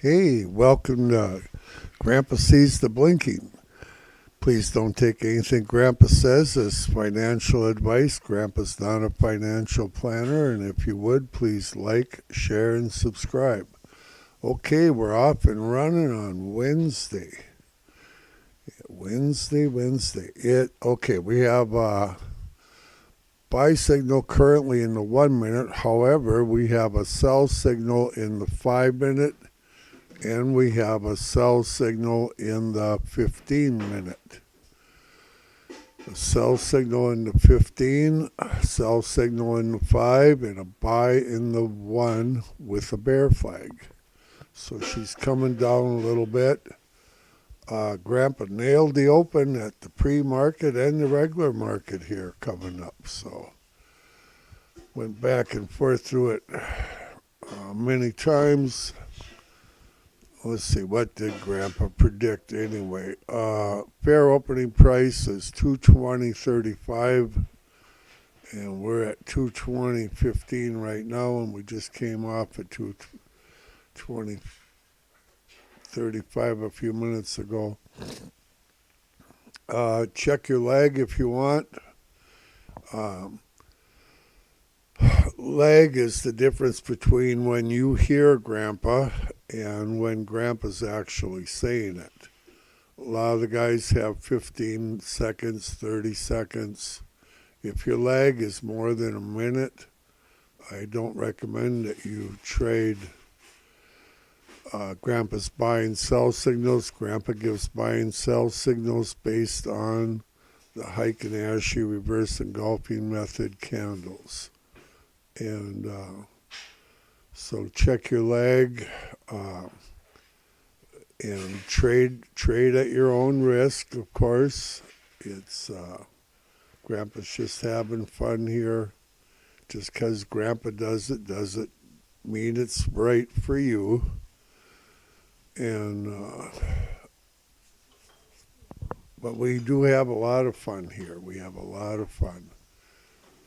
Hey, welcome to Grandpa Sees the Blinking. Please don't take anything Grandpa says as financial advice. Grandpa's not a financial planner, and if you would, please like, share, and subscribe. Okay, we're off and running on Wednesday. Wednesday. We have a buy signal currently in the 1 minute. However, we have a sell signal in the 5 minute. And we have a sell signal in the 15 minute. A sell signal in the 15, a sell signal in the 5, and a buy in the 1 with a bear flag. So she's coming down a little bit. Grandpa nailed the open at the pre-market and the regular market here coming up. So went back and forth through it many times. Let's see, what did Grandpa predict anyway? Fair opening price is $220.35, and we're at $220.15 right now, and we just came off at $220.35 a few minutes ago. Check your lag if you want. Lag is the difference between when you hear Grandpa and when Grandpa's actually saying it. A lot of the guys have 15 seconds, 30 seconds. If your lag is more than a minute, I don't recommend that you trade Grandpa's buy and sell signals. Grandpa gives buy and sell signals based on the Heikin ASHI reverse engulfing method candles. And so check your lag and trade at your own risk, of course. It's Grandpa's just having fun here. Just because Grandpa does it doesn't mean it's right for you. And but we do have a lot of fun here. We have a lot of fun.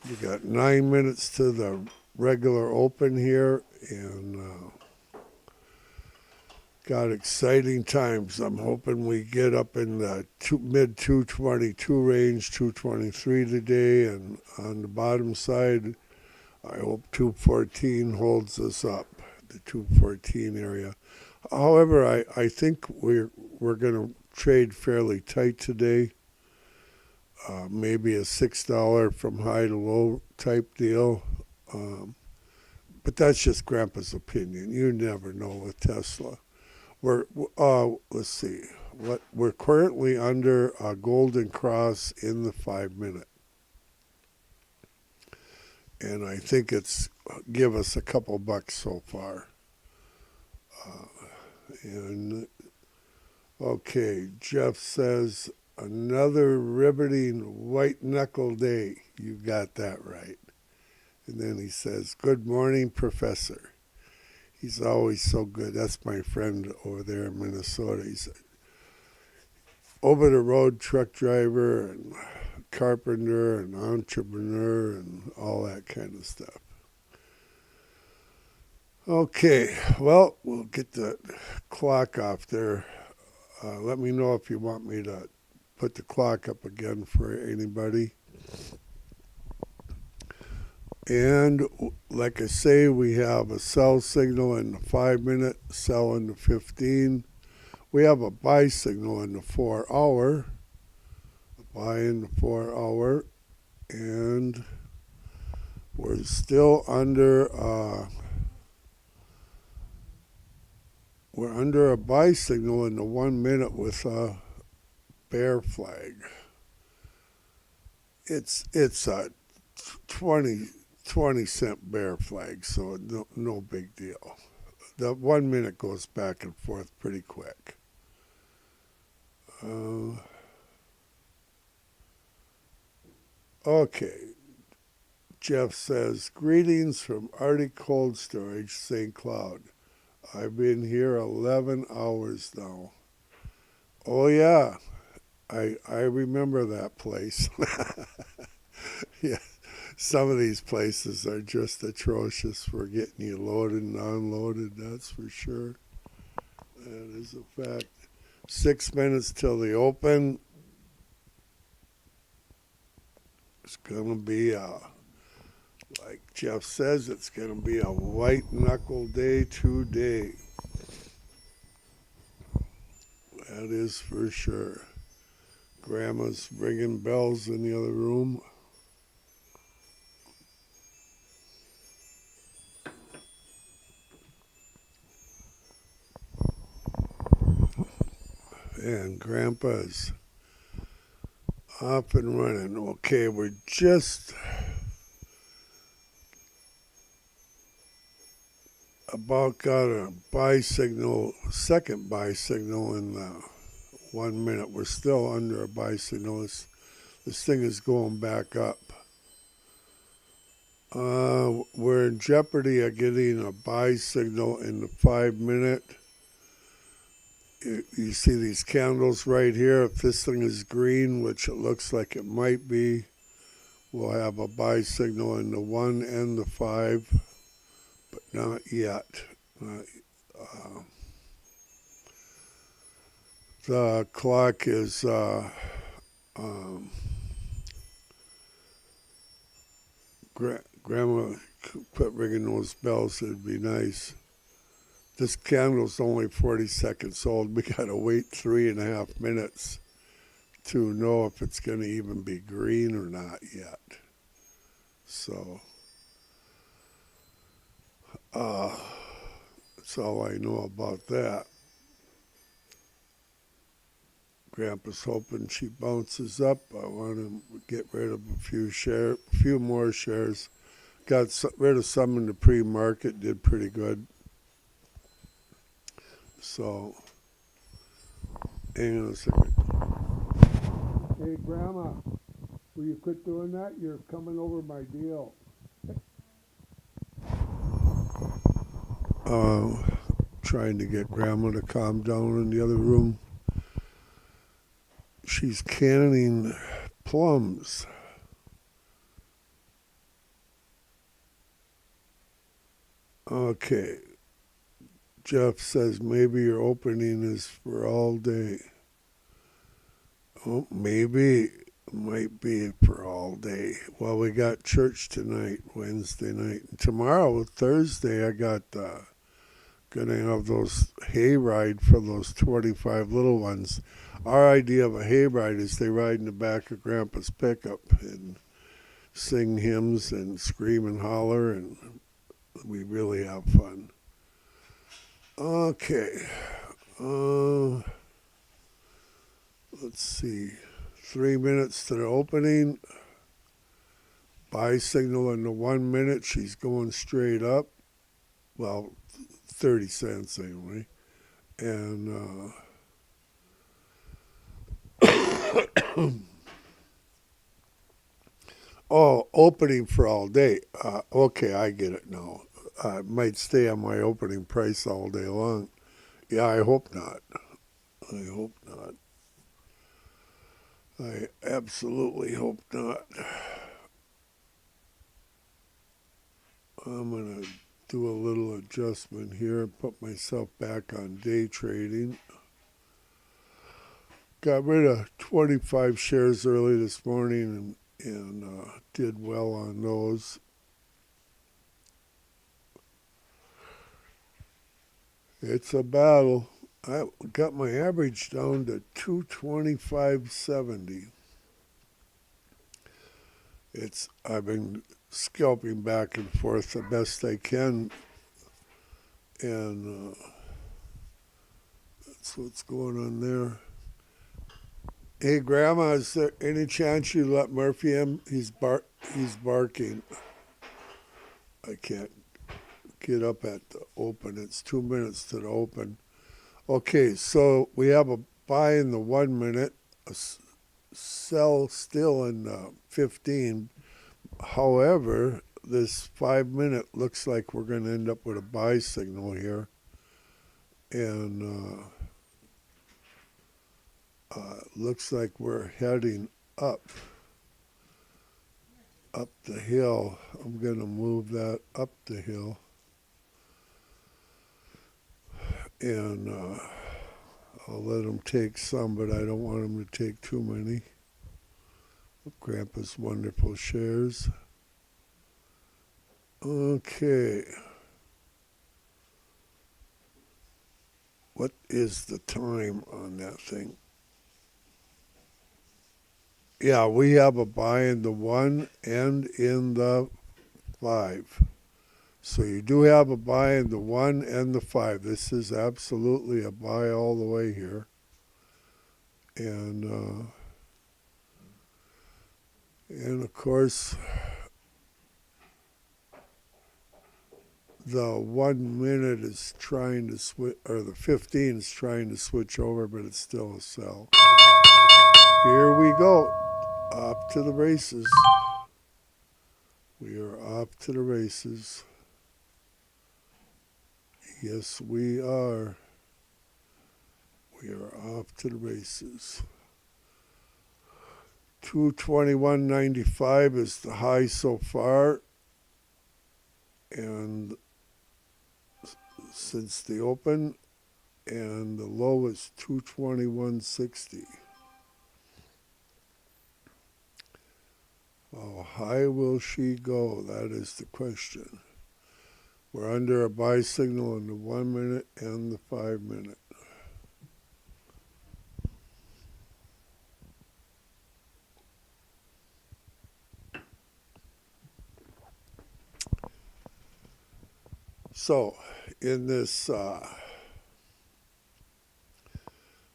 We got 9 minutes to the regular open here, and got exciting times. I'm hoping we get up in the mid 222 range, 223 today, and on the bottom side, I hope 214 holds us up, the 214 area. However, I think we're going to trade fairly tight today. Maybe a $6 from high to low type deal. But that's just Grandpa's opinion. You never know with Tesla. Let's see. We're currently under a golden cross in the 5 minute. And I think it's give us a couple bucks so far. Okay, Jeff says, another riveting white knuckle day. You got that right. And then he says, good morning, Professor. He's always so good. That's my friend over there in Minnesota. He's an over-the-road truck driver and carpenter and entrepreneur and all that kind of stuff. Okay, well, we'll get the clock off there. Let me know if you want me to put the clock up again for anybody. And like I say, we have a sell signal in the 5 minute, sell in the 15. We have a buy signal in the 4 hour, a buy in the 4 hour, and we're still under a buy signal in the 1 minute with a bear flag. It's a 20 cent bear flag, so no big deal. The 1 minute goes back and forth pretty quick. Okay. Jeff says, greetings from Arctic Cold Storage, St. Cloud. I've been here 11 hours now. Oh, yeah. I remember that place. Yeah. Some of these places are just atrocious for getting you loaded and unloaded, that's for sure. That is a fact. 6 minutes till the open. It's going to be like Jeff says, it's going to be a white knuckle day today. That is for sure. Grandma's ringing bells in the other room. And Grandpa's up and running. Okay, we're just about got a buy signal, second buy signal in the 1 minute. We're still under a buy signal. This thing is going back up. We're in jeopardy of getting a buy signal in the 5 minute. You see these candles right here. If this thing is green, which it looks like it might be, we'll have a buy signal in the 1 and the 5, but not yet. The clock is Grandma quit ringing those bells. It'd be nice. This candle's only 40 seconds old. We gotta wait 3.5 minutes to know if it's gonna even be green or not yet. So that's all I know about that. Grandpa's hoping she bounces up. I want to get rid of a few more shares. Got rid of some in the pre-market. Did pretty good. So, hang on a second. Hey, Grandma, will you quit doing that? You're coming over my deal. Trying to get Grandma to calm down in the other room. She's canning plums. Okay. Jeff says maybe your opening is for all day. Oh, maybe. Might be for all day. Well, we got church tonight, Wednesday night. And tomorrow, Thursday, I got gonna have those hayride for those 25 little ones. Our idea of a hayride is they ride in the back of Grandpa's pickup and sing hymns and scream and holler, and we really have fun. Okay. Let's see. 3 minutes to the opening. Buy signal in the 1 minute. She's going straight up. Well, 30 cents anyway. And oh, opening for all day. Okay, I get it now. I might stay on my opening price all day long. Yeah, I hope not. I hope not. I absolutely hope not. I'm going to do a little adjustment here and put myself back on day trading. Got rid of 25 shares early this morning and did well on those. It's a battle. I got my average down to 225.70. I've been scalping back and forth the best I can, and that's what's going on there. Hey, Grandma, is there any chance you let Murphy in? He's barking. I can't get up at the open. It's 2 minutes to the open. Okay, so we have a buy in the 1 minute, a sell still in 15. However, this 5 minute looks like we're going to end up with a buy signal here. And looks like we're heading up the hill. I'm going to move that up the hill. And I'll let him take some, but I don't want him to take too many. Grandpa's wonderful shares. Okay. What is the time on that thing? Yeah, we have a buy in the 1 and in the 5. So you do have a buy in the 1 and the 5. This is absolutely a buy all the way here. And of course, the 1 minute is trying to switch, or the 15 is trying to switch over, but it's still a sell. Here we go. Off to the races. We are off to the races. Yes, we are. We are off to the races. 221.95 is the high so far. And since the open, and the low is 221.60. How high will she go? That is the question. We're under a buy signal in the 1 minute and the 5 minute. So, in this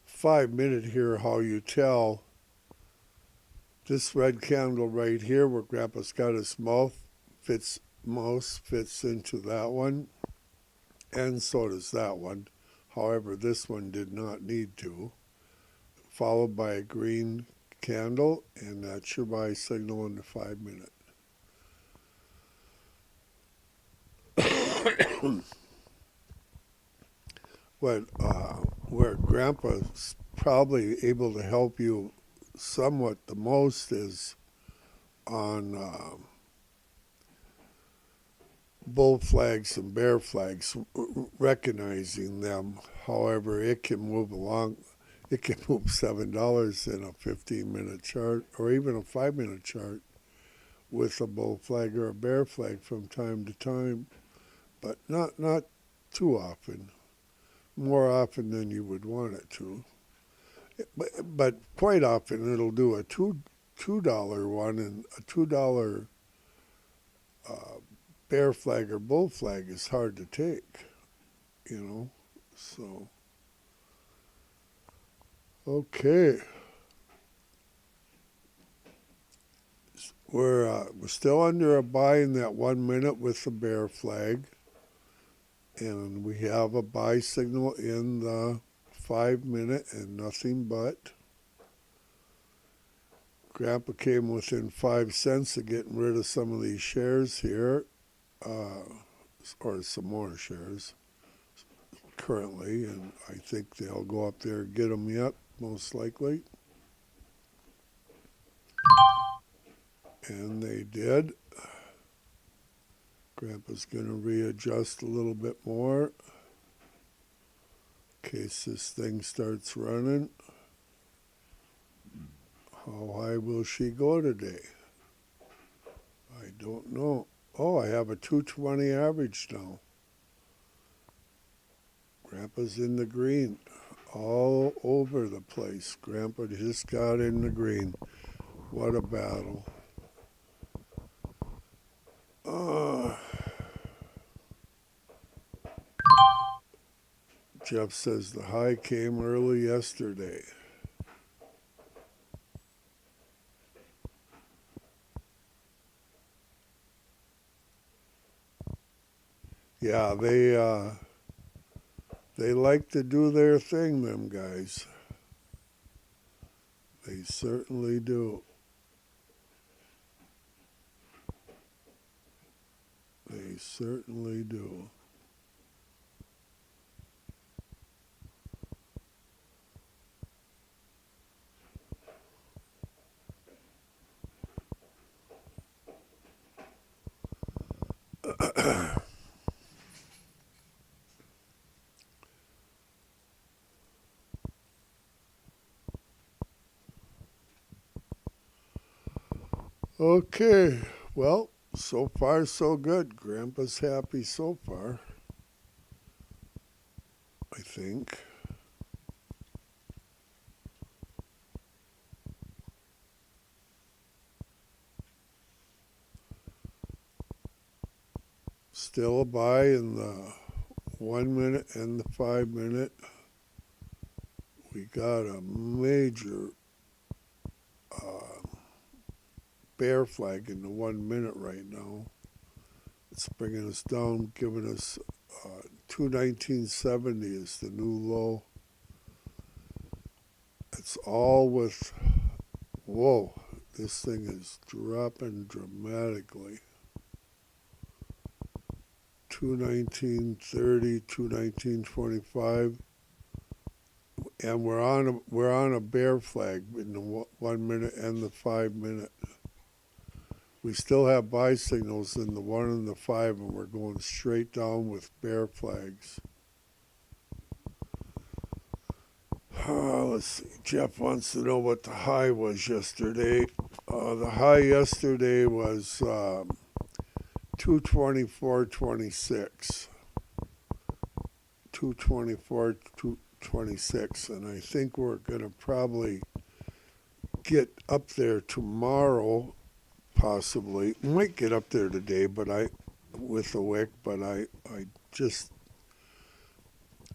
5 minute here, how you tell this red candle right here where Grandpa's got his mouth fits into that one, and so does that one. However, this one did not need to. Followed by a green candle, and that's your buy signal in the 5 minute. Where Grandpa's probably able to help you somewhat the most is on bull flags and bear flags, recognizing them. However, it can move along. It can move $7 in a 15-minute chart or even a 5-minute chart with a bull flag or a bear flag from time to time, but not too often. More often than you would want it to. But quite often it'll do a $2 one, and a $2 bear flag or bull flag is hard to take, So, okay. We're still under a buy in that 1 minute with the bear flag. And we have a buy signal in the 5 minute and nothing but. Grandpa came within 5 cents of getting rid of some of these shares here, or some more shares currently, and I think they'll go up there and get them yet, most likely. And they did. Grandpa's going to readjust a little bit more in case this thing starts running. How high will she go today? I don't know. Oh, I have a 220 average now. Grandpa's in the green all over the place. Grandpa just got in the green. What a battle. Jeff says the high came early yesterday. Yeah, they like to do their thing, them guys. They certainly do. They certainly do. Okay, well, so far so good. Grandpa's happy so far, I think. Still a buy in the 1 minute and the 5 minute. We got a major uh, bear flag in the 1 minute right now. It's bringing us down, giving us 219.70 is the new low. It's all with, whoa, this thing is dropping dramatically. 219.30, 219.25, and we're on a bear flag in the 1 minute and the 5 minute. We still have buy signals in the 1 and the 5, and we're going straight down with bear flags. Let's see. Jeff wants to know what the high was yesterday. The high yesterday was 224.26. 224.26, and I think we're going to probably get up there tomorrow, possibly. Might get up there today, but with the WICK, but I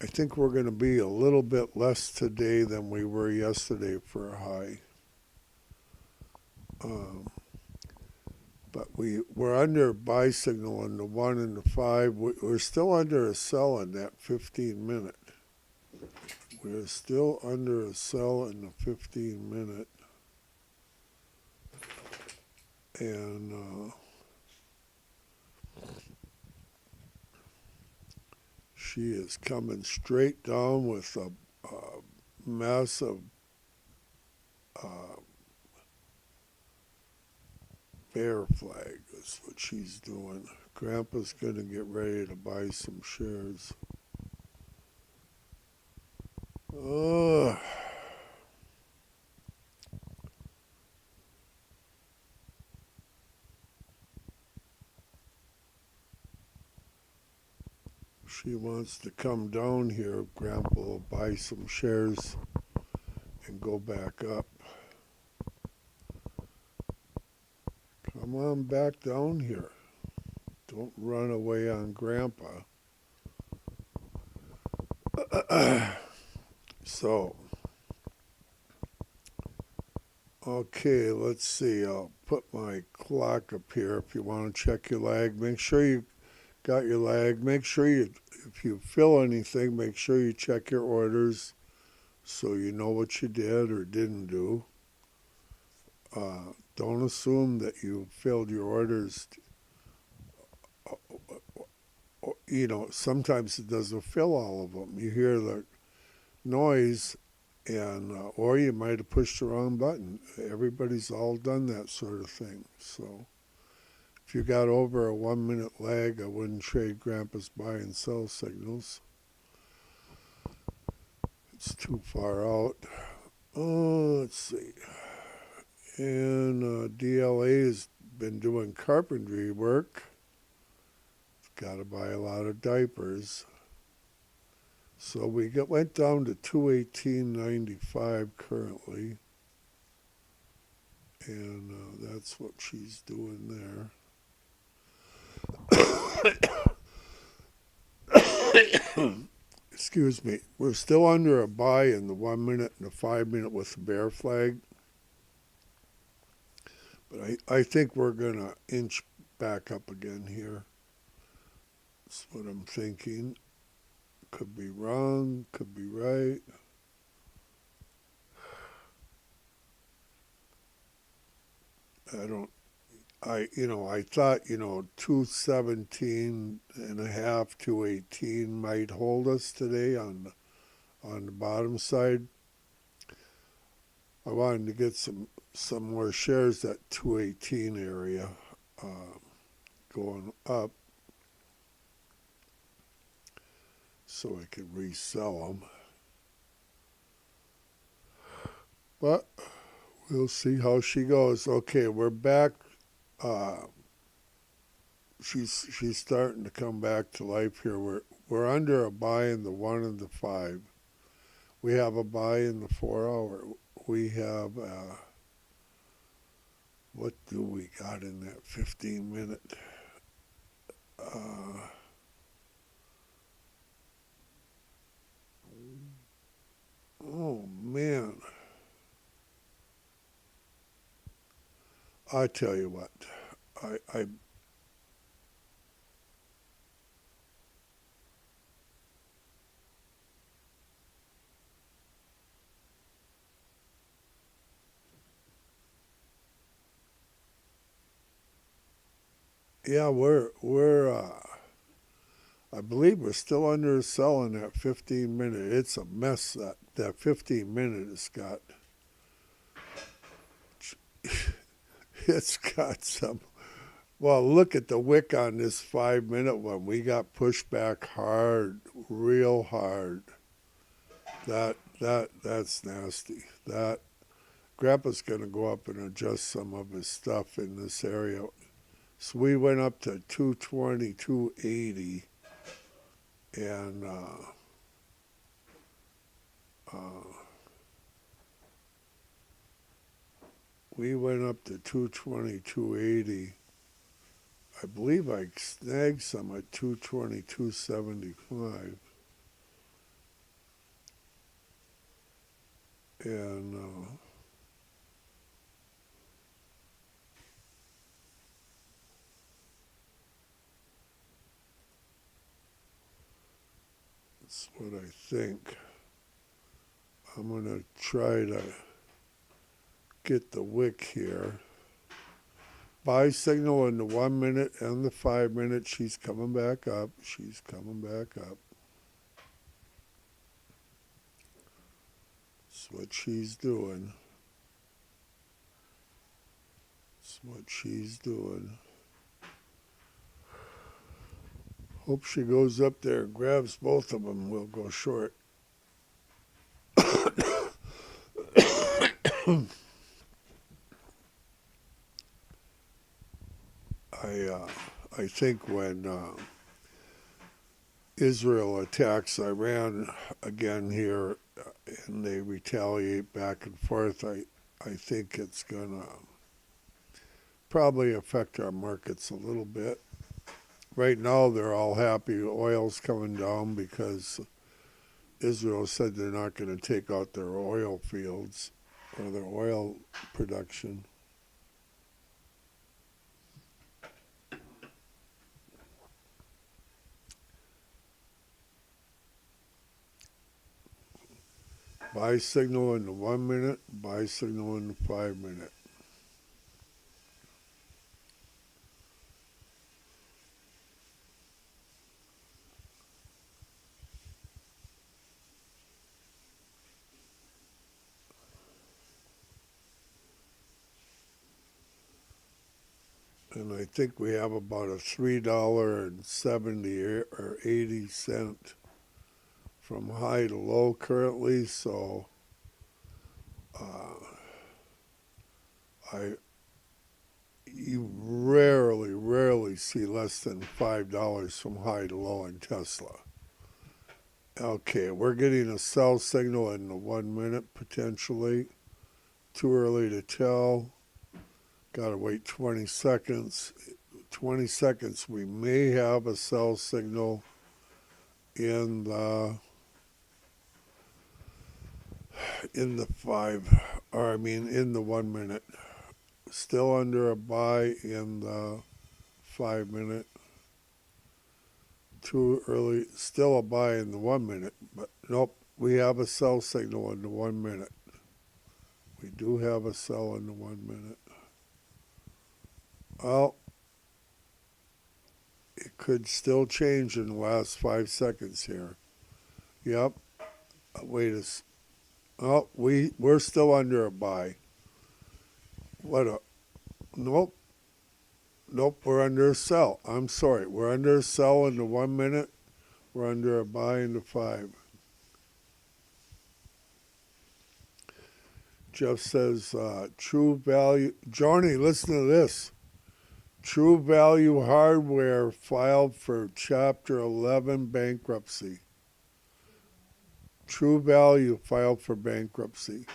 think we're going to be a little bit less today than we were yesterday for a high. But we're under a buy signal in the 1 and the 5. We're still under a sell in that 15-minute. We're still under a sell in the 15-minute. And she is coming straight down with a massive bear flag is what she's doing. Grandpa's going to get ready to buy some shares. She wants to come down here. Grandpa will buy some shares and go back up. Come on back down here. Don't run away on Grandpa. So, okay, let's see. I'll put my clock up here if you want to check your lag. Make sure you got your lag. Make sure if you fill anything, make sure you check your orders so you know what you did or didn't do. Don't assume that you filled your orders. Sometimes it doesn't fill all of them. You hear the noise, and or you might have pushed the wrong button. Everybody's all done that sort of thing. So if you got over a 1 minute lag, I wouldn't trade Grandpa's buy and sell signals. It's too far out. Let's see. And DLA has been doing carpentry work. Got to buy a lot of diapers. So we went down to 218.95 currently. And that's what she's doing there. Excuse me. We're still under a buy in the 1 minute and the 5 minute with the bear flag. But I think we're going to inch back up again here. That's what I'm thinking. Could be wrong, could be right. I thought, 217 and a half, 218 might hold us today on the bottom side. I wanted to get some more shares at 218 area going up so I could resell them. But we'll see how she goes. Okay, we're back uh, she's starting to come back to life here. We're under a buy in the 1 and the 5. We have a buy in the 4 hour. We have what do we got in that 15-minute? Oh man, I tell you what, I yeah, I believe we're still under a sell in that 15-minute. It's a mess that 15-minute has got. It's got some. Well, look at the wick on this 5-minute one. We got pushed back hard, real hard. That's nasty. That Grandpa's gonna go up and adjust some of his stuff in this area. So we went up to 220, 280, and uh, we went up to 220, 280. I believe I snagged some at 220, 275. And that's what I think. I'm going to try to get the wick here. Buy signal in the 1 minute and the 5-minute. She's coming back up. She's coming back up. That's what she's doing. That's what she's doing. Hope she goes up there and grabs both of them. We'll go short. I think when Israel attacks Iran again here and they retaliate back and forth, I think it's going to probably affect our markets a little bit. Right now, they're all happy. Oil's coming down because Israel said they're not going to take out their oil fields or their oil production. Buy signal in the 1 minute, buy signal in the 5-minute. And I think we have about a $3.70 or 80 cent from high to low currently. So I you rarely see less than $5 from high to low in Tesla. Okay, we're getting a sell signal in the 1 minute potentially. Too early to tell. Gotta wait 20 seconds. 20 seconds, we may have a sell signal in the 1 minute. Still under a buy in the 5-minute. Too early. Still a buy in the 1 minute, but nope. We have a sell signal in the 1 minute. We do have a sell in the 1 minute. Well, it could still change in the last 5 seconds here. Yep. Wait a. Oh, we're still under a buy. What a. Nope. Nope. We're under a sell. I'm sorry. We're under a sell in the 1 minute. We're under a buy in the 5. Jeff says, true value. Johnny, listen to this. True Value Hardware filed for Chapter 11 bankruptcy. True Value filed for bankruptcy.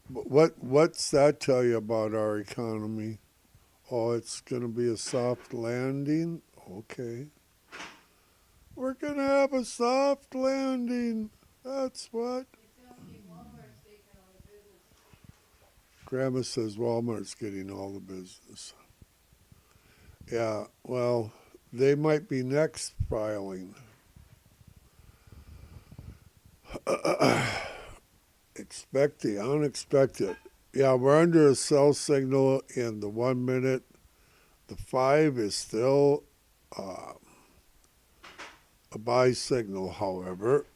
What's that tell you about our economy? Oh, it's going to be a soft landing? Okay. We're going to have a soft landing. That's what. Grandma says Walmart's getting all the business. Yeah, well, they might be next filing. Expect the unexpected. Yeah, we're under a sell signal in the 1 minute. The 5 is still a buy signal, however.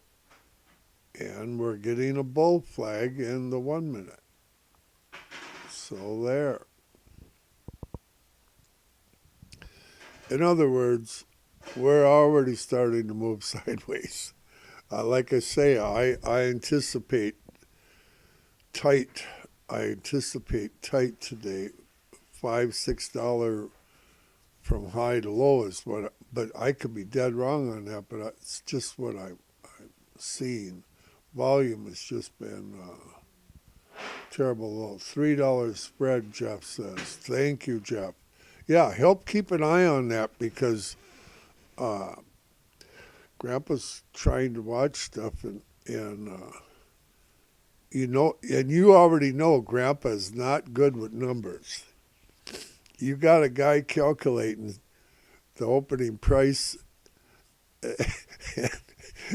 And we're getting a bull flag in the 1 minute. So there. In other words, we're already starting to move sideways. Like I say, I anticipate tight. I anticipate tight today. $5-6 from high to low is what. But I could be dead wrong on that. But it's just what I'm seeing. Volume has just been terrible low. $3 spread, Jeff says. Thank you, Jeff. Yeah, help keep an eye on that because Grandpa's trying to watch stuff and you know, and you already know Grandpa is not good with numbers. You got a guy calculating the opening price and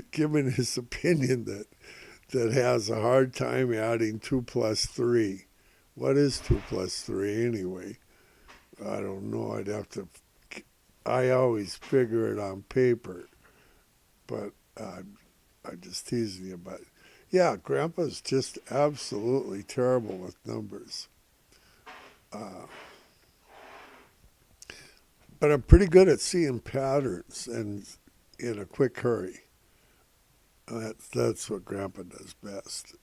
giving his opinion that has a hard time adding 2 plus 3. What is 2 plus 3 anyway? I don't know. I'd have to. I always figure it on paper, but I'm just teasing you. But yeah, Grandpa's just absolutely terrible with numbers. But I'm pretty good at seeing patterns and in a quick hurry. That's what Grandpa does best.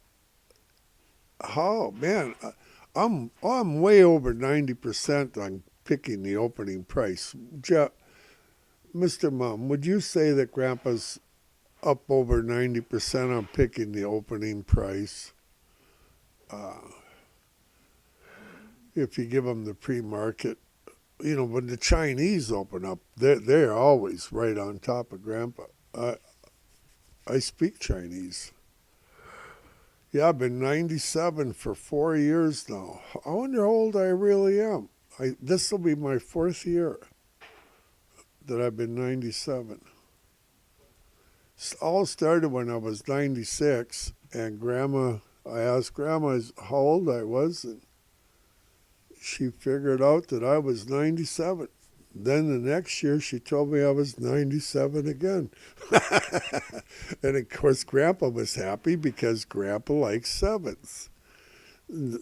Oh man, I'm way over 90% on picking the opening price. Jeff, Mr. Mom, would you say that Grandpa's up over 90% on picking the opening price? If you give them the pre-market, you know, when the Chinese open up, they're always right on top of Grandpa. I speak Chinese. Yeah, I've been 97 for 4 years now. I wonder how old I really am. This will be my 4th year that I've been 97. It all started when I was 96, and I asked Grandma how old I was, and she figured out that I was 97. Then the next year, she told me I was 97 again. And of course, Grandpa was happy because Grandpa likes sevens.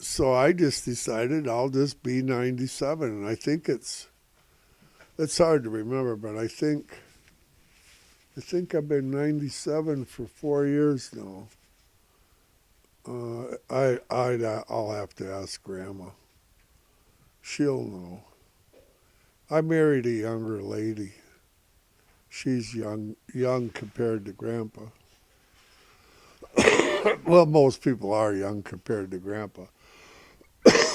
So I just decided I'll just be 97. And I think it's hard to remember, but I think I've been 97 for 4 years now. I'll have to ask Grandma. She'll know. I married a younger lady. She's young compared to Grandpa. Well, most people are young compared to Grandpa. That's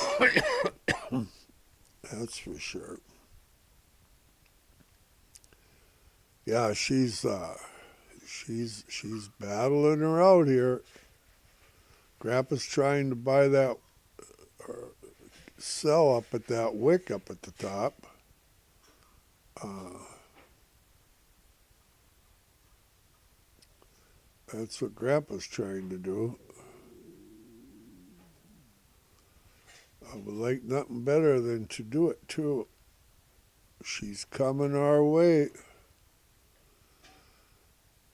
for sure. Yeah, she's battling her out here. Grandpa's trying to buy that sell up at that WICK up at the top. That's what Grandpa's trying to do. I would like nothing better than to do it too. She's coming our way.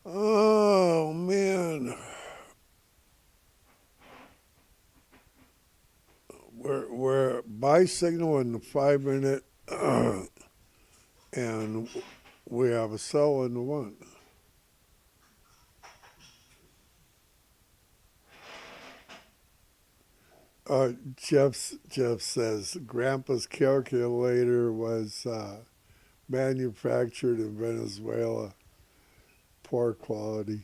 Oh man. We're buy signal in the 5 minute and we have a sell in the 1. Jeff says Grandpa's calculator was manufactured in Venezuela. Poor quality.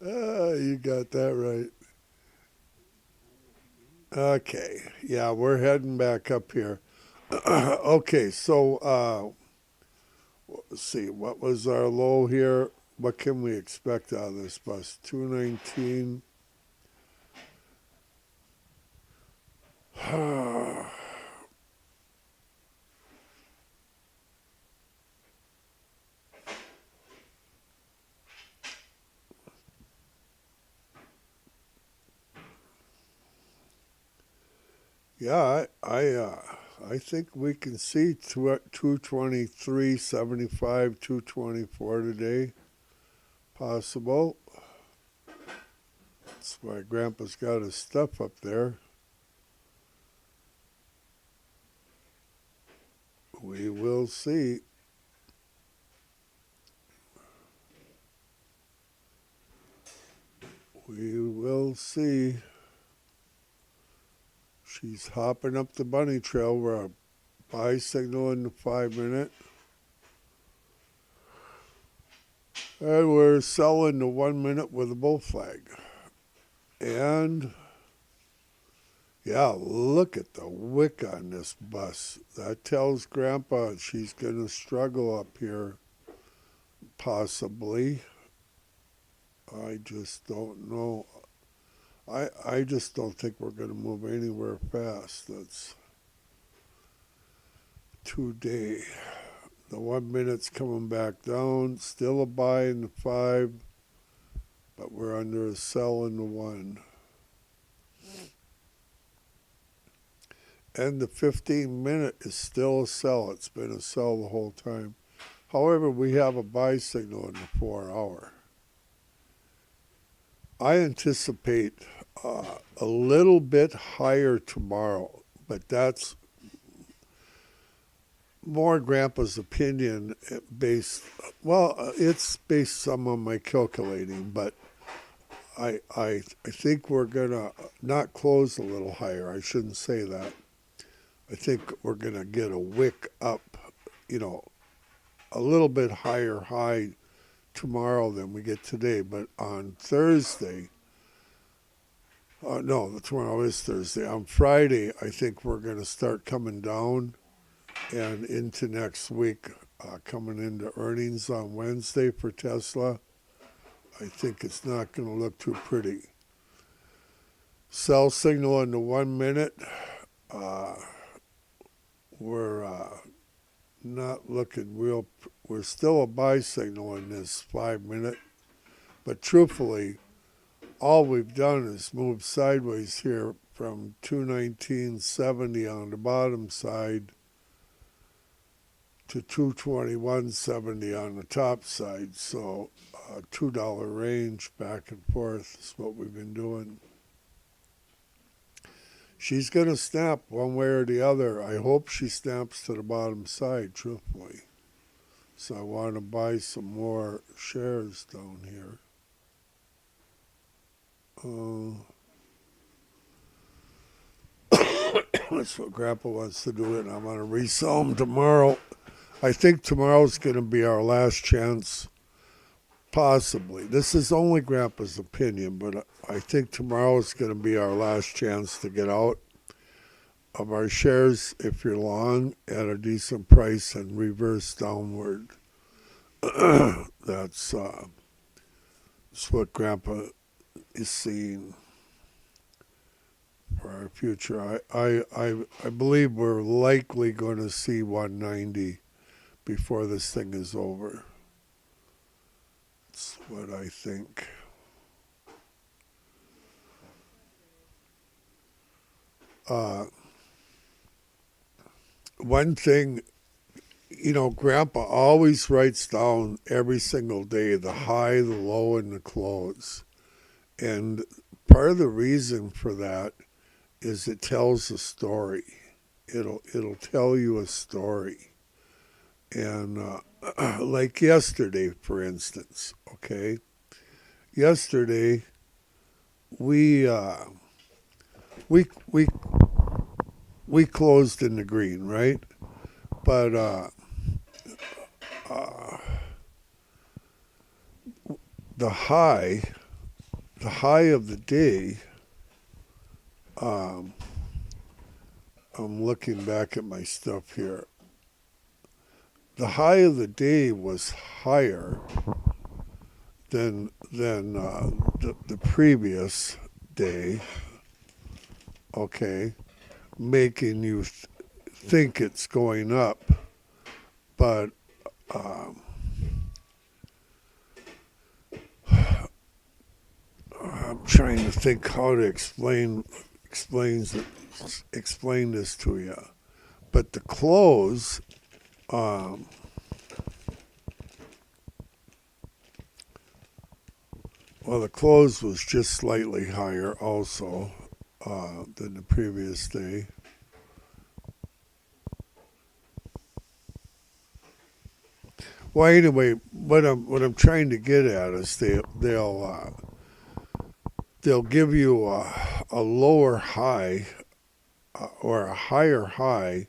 You got that right. Okay, yeah, we're heading back up here. Okay, so let's see, what was our low here? What can we expect out of this bus? 219. Yeah, I think we can see 223.75, 224 today. Possible. That's why Grandpa's got his stuff up there. We will see. We will see. She's hopping up the bunny trail. We're a buy signal in the 5 minute. And we're selling the 1 minute with a bull flag. And yeah, look at the wick on this bus. That tells Grandpa she's going to struggle up here, possibly. I just don't know. I just don't think we're going to move anywhere fast. That's today. The 1 minute's coming back down. Still a buy in the 5, but we're under a sell in the 1. And the 15 minute is still a sell. It's been a sell the whole time. However, we have a buy signal in the 4 hour. I anticipate a little bit higher tomorrow, but that's more Grandpa's opinion based, well, it's based some on my calculating, but I think we're going to not close a little higher. I shouldn't say that. I think we're going to get a wick up, a little bit higher high tomorrow than we get today. But on Thursday, no, tomorrow is Thursday. On Friday, I think we're going to start coming down and into next week, coming into earnings on Wednesday for Tesla. I think it's not going to look too pretty. Sell signal in the 1 minute. We're not looking real. We're still a buy signal in this 5 minute. But truthfully, all we've done is move sideways here from 219.70 on the bottom side to 221.70 on the top side. So $2 range back and forth is what we've been doing. She's going to snap one way or the other. I hope she snaps to the bottom side, truthfully. So I want to buy some more shares down here. That's what Grandpa wants to do, and I'm going to resell them tomorrow. I think tomorrow's going to be our last chance, possibly. This is only Grandpa's opinion, but I think tomorrow's going to be our last chance to get out of our shares if you're long at a decent price and reverse downward. That's what Grandpa is seeing for our future. I believe we're likely going to see 190 before this thing is over. That's what I think. One thing, Grandpa always writes down every single day the high, the low, and the close. And part of the reason for that is it tells a story. It'll tell you a story. And like yesterday, for instance, okay? Yesterday, we we closed in the green, right? But the high of the day. Um, I'm looking back at my stuff here. The high of the day was higher than the previous day. Okay, making you think it's going up, but um, I'm trying to think how to explain this to you. But the close, um, well, the close was just slightly higher also than the previous day. Well, anyway, what I'm trying to get at is they'll give you a lower high or a higher high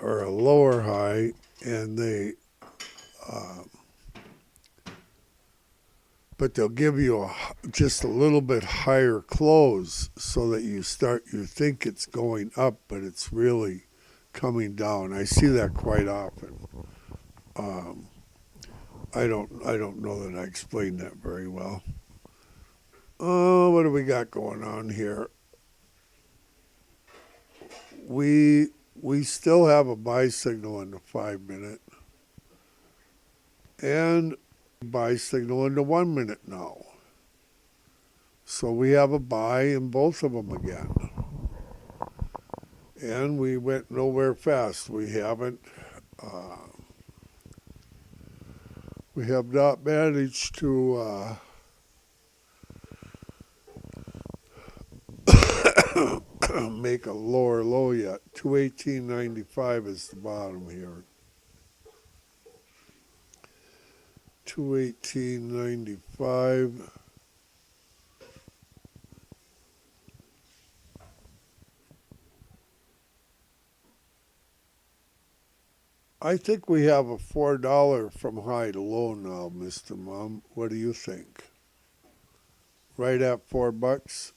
or a lower high, and uh, but they'll give you just a little bit higher close so that you think it's going up, but it's really coming down. I see that quite often. Um, I don't know that I explained that very well. Oh, what do we got going on here? We still have a buy signal in the 5 minute and buy signal in the 1 minute now. So we have a buy in both of them again. And we went nowhere fast. We have not managed to make a lower low yet. 218.95 is the bottom here. 218.95. I think we have a $4 from high to low now, Mr. Mom. What do you think? Right at $4?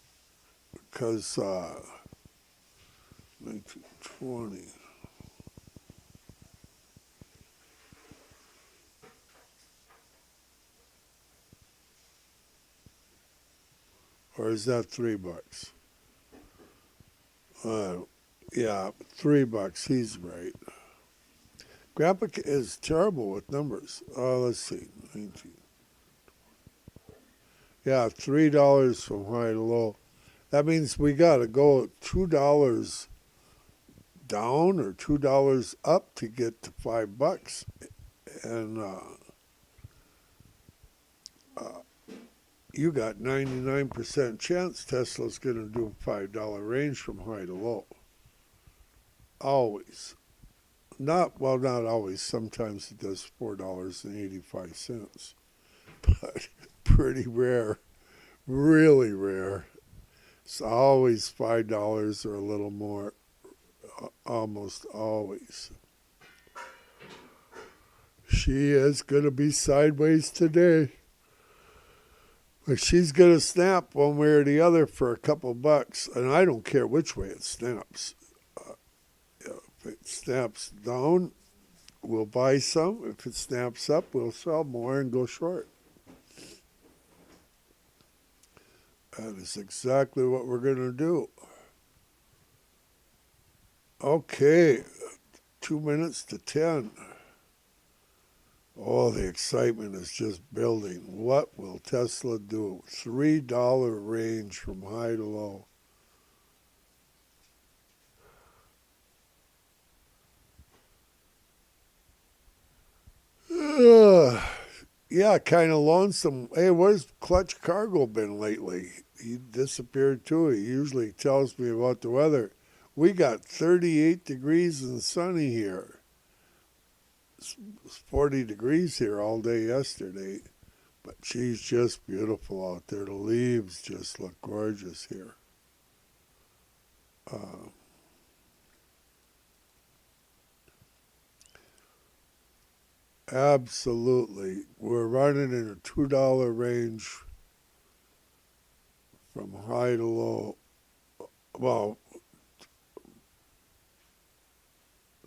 Because 1920. Or is that $3? Yeah, $3. He's right. Grandpa is terrible with numbers. Let's see. 19. Yeah, $3 from high to low. That means we got to go $2 down or $2 up to get to $5. And you got 99% chance Tesla's going to do a $5 range from high to low. Always. Not always. Sometimes it does $4.85. But pretty rare. Really rare. It's always $5 or a little more. Almost always. She is going to be sideways today. But she's going to snap one way or the other for a couple bucks. And I don't care which way it snaps. If it snaps down, we'll buy some. If it snaps up, we'll sell more and go short. That is exactly what we're going to do. Okay, 2 minutes to 10. Oh, the excitement is just building. What will Tesla do? $3 range from high to low. Yeah, kind of lonesome. Hey, where's Clutch Cargo been lately? He disappeared too. He usually tells me about the weather. We got 38 degrees and sunny here. It's 40 degrees here all day yesterday. But she's just beautiful out there. The leaves just look gorgeous here. Absolutely. We're running in a $2 range from high to low. Well,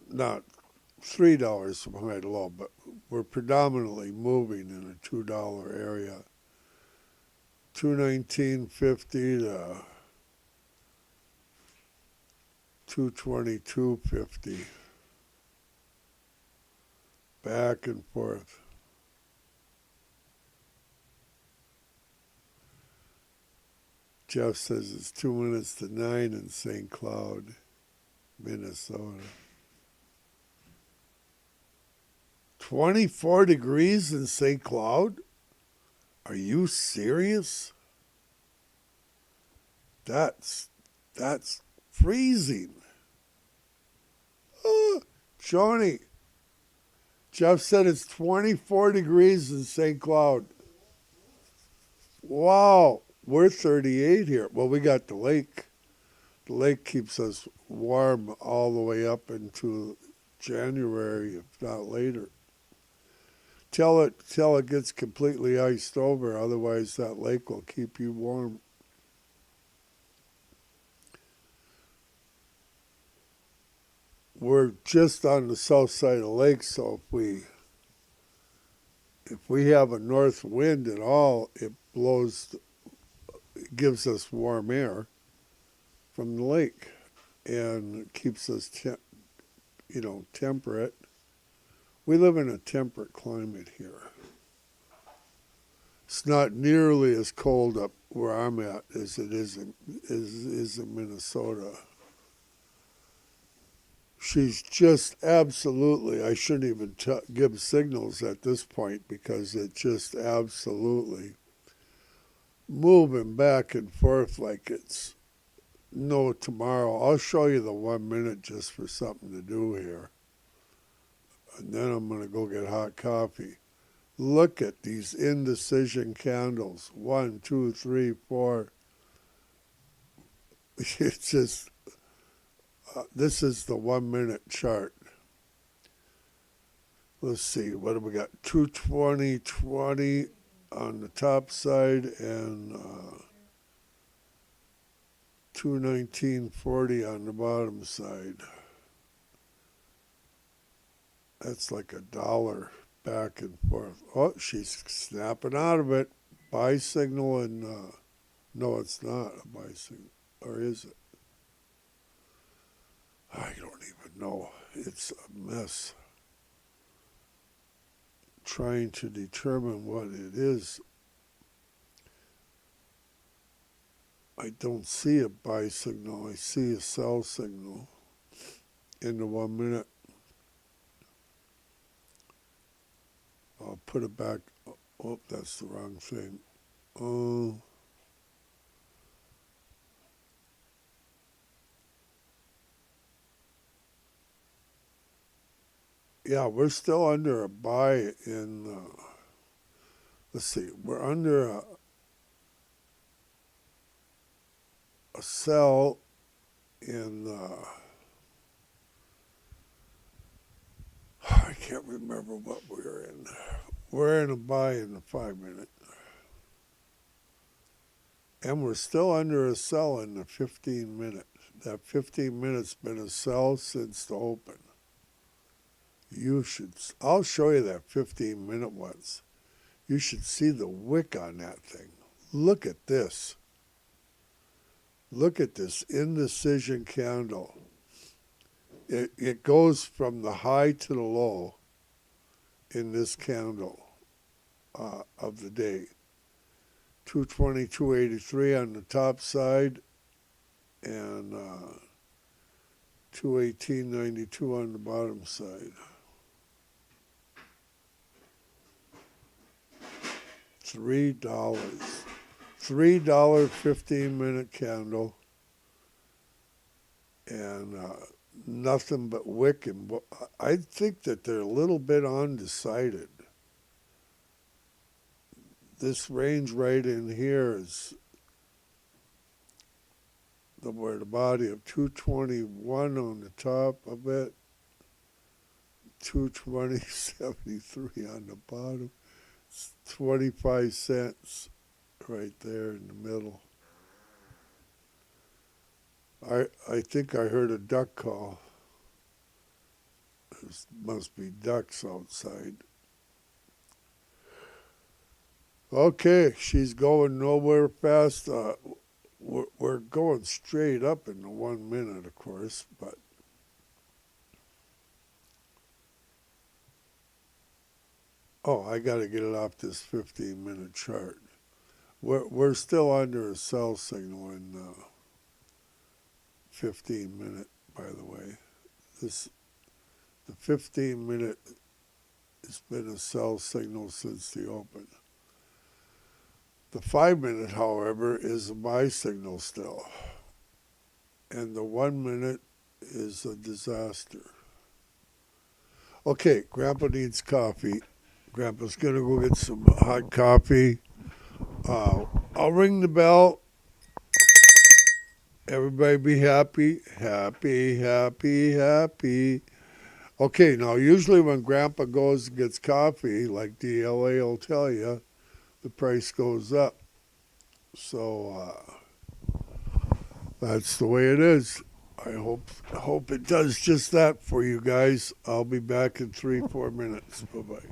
not $3 from high to low, but we're predominantly moving in a $2 area. 219.50 to 222.50. Back and forth. Jeff says it's 2 minutes to 9 in St. Cloud, Minnesota. 24 degrees in St. Cloud? Are you serious? That's freezing. Joni, Jeff said it's 24 degrees in St. Cloud. Wow, we're 38 here. Well, we got the lake. The lake keeps us warm all the way up into January, if not later. Till it gets completely iced over, otherwise that lake will keep you warm. We're just on the south side of the lake, so if we have a north wind at all, it gives us warm air from the lake and keeps us temperate. We live in a temperate climate here. It's not nearly as cold up where I'm at as it is in Minnesota. She's just absolutely, I shouldn't even give signals at this point because it's just absolutely moving back and forth like it's no tomorrow. I'll show you the 1 minute just for something to do here. And then I'm going to go get hot coffee. Look at these indecision candles. 1, 2, 3, 4. It's just, this is the 1 minute chart. Let's see, what do we got? 220.20 on the top side and 219.40 on the bottom side. That's like $1 back and forth. Oh, she's snapping out of it. Buy signal and no, it's not a buy signal. Or is it? I don't even know. It's a mess. Trying to determine what it is. I don't see a buy signal. I see a sell signal in the 1 minute. I'll put it back. Oh, that's the wrong thing. Yeah, we're still under a buy in, let's see, we're under a sell in, I can't remember what we're in. We're in a buy in the 5 minute. And we're still under a sell in the 15 minute. That 15 minutes been a sell since the open. I'll show you that 15 minute once. You should see the wick on that thing. Look at this. Look at this indecision candle. It goes from the high to the low in this candle of the day. 222.83 on the top side and 218.92 on the bottom side. $3. $3 15 minute candle and nothing but wick. And I think that they're a little bit undecided. This range right in here is where the body of 221 on the top of it, 220.73 on the bottom. It's 25 cents right there in the middle. I think I heard a duck call. There must be ducks outside. Okay, she's going nowhere fast. We're going straight up in the 1 minute, of course, but I got to get it off this 15-minute chart. We're still under a sell signal in 15-minute, by the way. The 15-minute has been a sell signal since the open. The 5-minute, however, is a buy signal still. And the 1 minute is a disaster. Okay, Grandpa needs coffee. Grandpa's going to go get some hot coffee. I'll ring the bell. Everybody be happy. Happy, happy, happy. Okay, now usually when Grandpa goes and gets coffee, like DLA will tell you, the price goes up. So that's the way it is. I hope it does just that for you guys. I'll be back in 3-4 minutes. Bye-bye.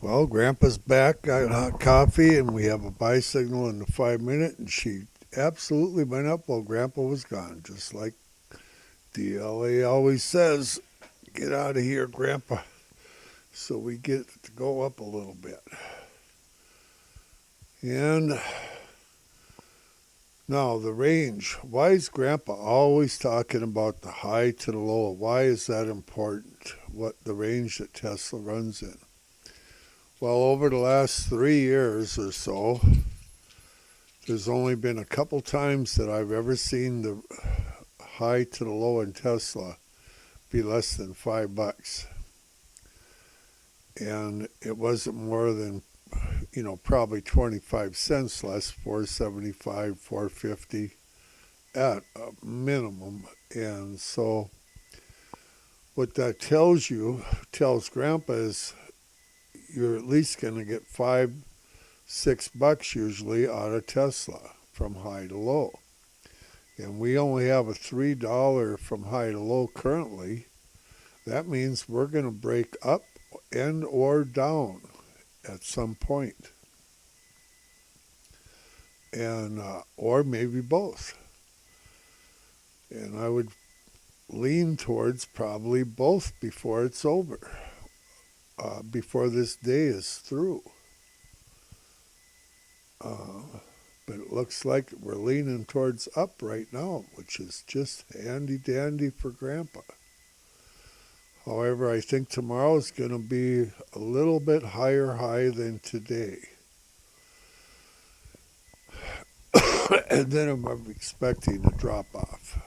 Well, Grandpa's back, got hot coffee, and we have a buy signal in the 5 minute, and she absolutely went up while Grandpa was gone, just like DLA always says, get out of here, Grandpa. So we get to go up a little bit. And now the range. Why is Grandpa always talking about the high to the low? Why is that important? What the range that Tesla runs in? Well, over the last 3 years or so, there's only been a couple times that I've ever seen the high to the low in Tesla be less than $5. And it wasn't more than, probably 25 cents less, 475, 450 at a minimum. And so what that tells Grandpa is you're at least going to get $5-6 usually out of Tesla from high to low. And we only have a $3 from high to low currently. That means we're going to break up and or down at some point. And or maybe both. And I would lean towards probably both before it's over. Before this day is through. But it looks like we're leaning towards up right now, which is just handy-dandy for Grandpa. However, I think tomorrow is going to be a little bit higher high than today. And then I'm expecting a drop off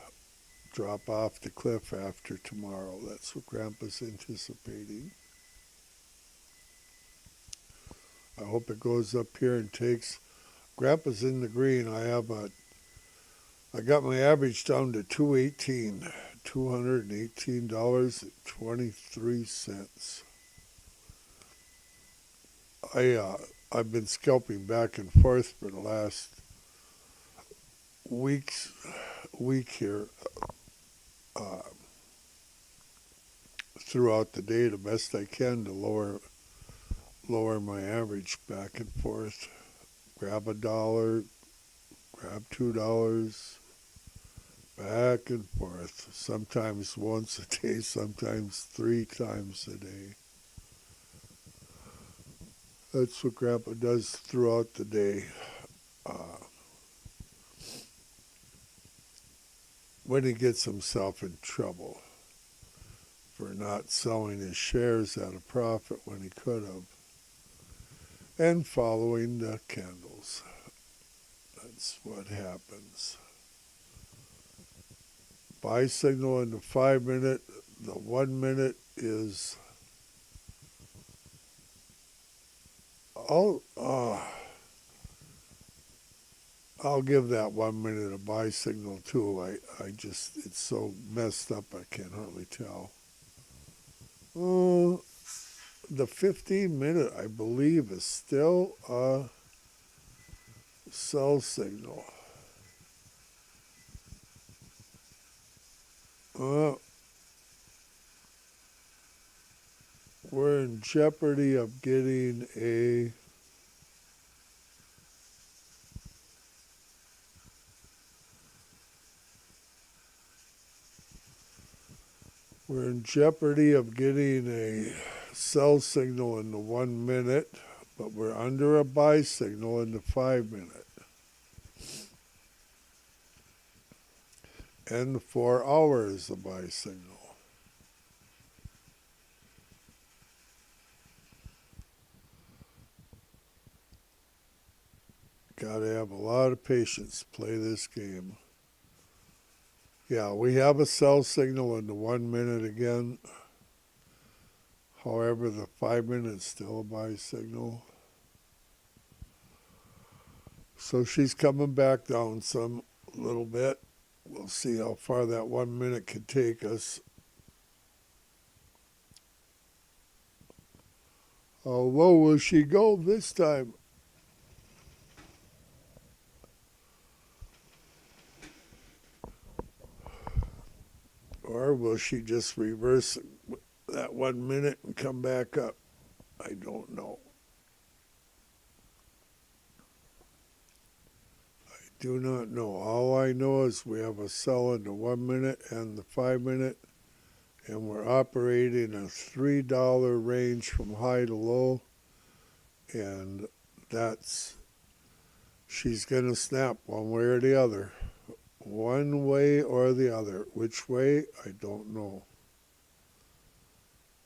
the cliff after tomorrow. That's what Grandpa's anticipating. I hope it goes up here and takes. Grandpa's in the green. I got my average down to $218.23. I've been scalping back and forth for the last week here, throughout the day the best I can to lower my average back and forth. Grab $1, grab $2, back and forth. Sometimes once a day, sometimes 3 times a day. That's what Grandpa does throughout the day. When he gets himself in trouble for not selling his shares at a profit when he could have, and following the candles. That's what happens. Buy signal in the 5 minute. The 1 minute is I'll give that 1 minute a buy signal too. It's so messed up I can't hardly tell. The 15 minute, I believe, is still a sell signal. We're in jeopardy of getting a sell signal in the 1 minute, but we're under a buy signal in the 5 minute. And the 4 hour is a buy signal. Gotta have a lot of patience to play this game. Yeah, we have a sell signal in the 1 minute again. However, the 5 minute is still a buy signal. So she's coming back down some little bit. We'll see how far that 1 minute can take us. How low will she go this time? Or will she just reverse that 1 minute and come back up? I don't know. do not know. All I know is we have a sell in the 1 minute and the 5 minute, and we're operating a $3 range from high to low, and that's, she's going to snap one way or the other. One way or the other. Which way? I don't know.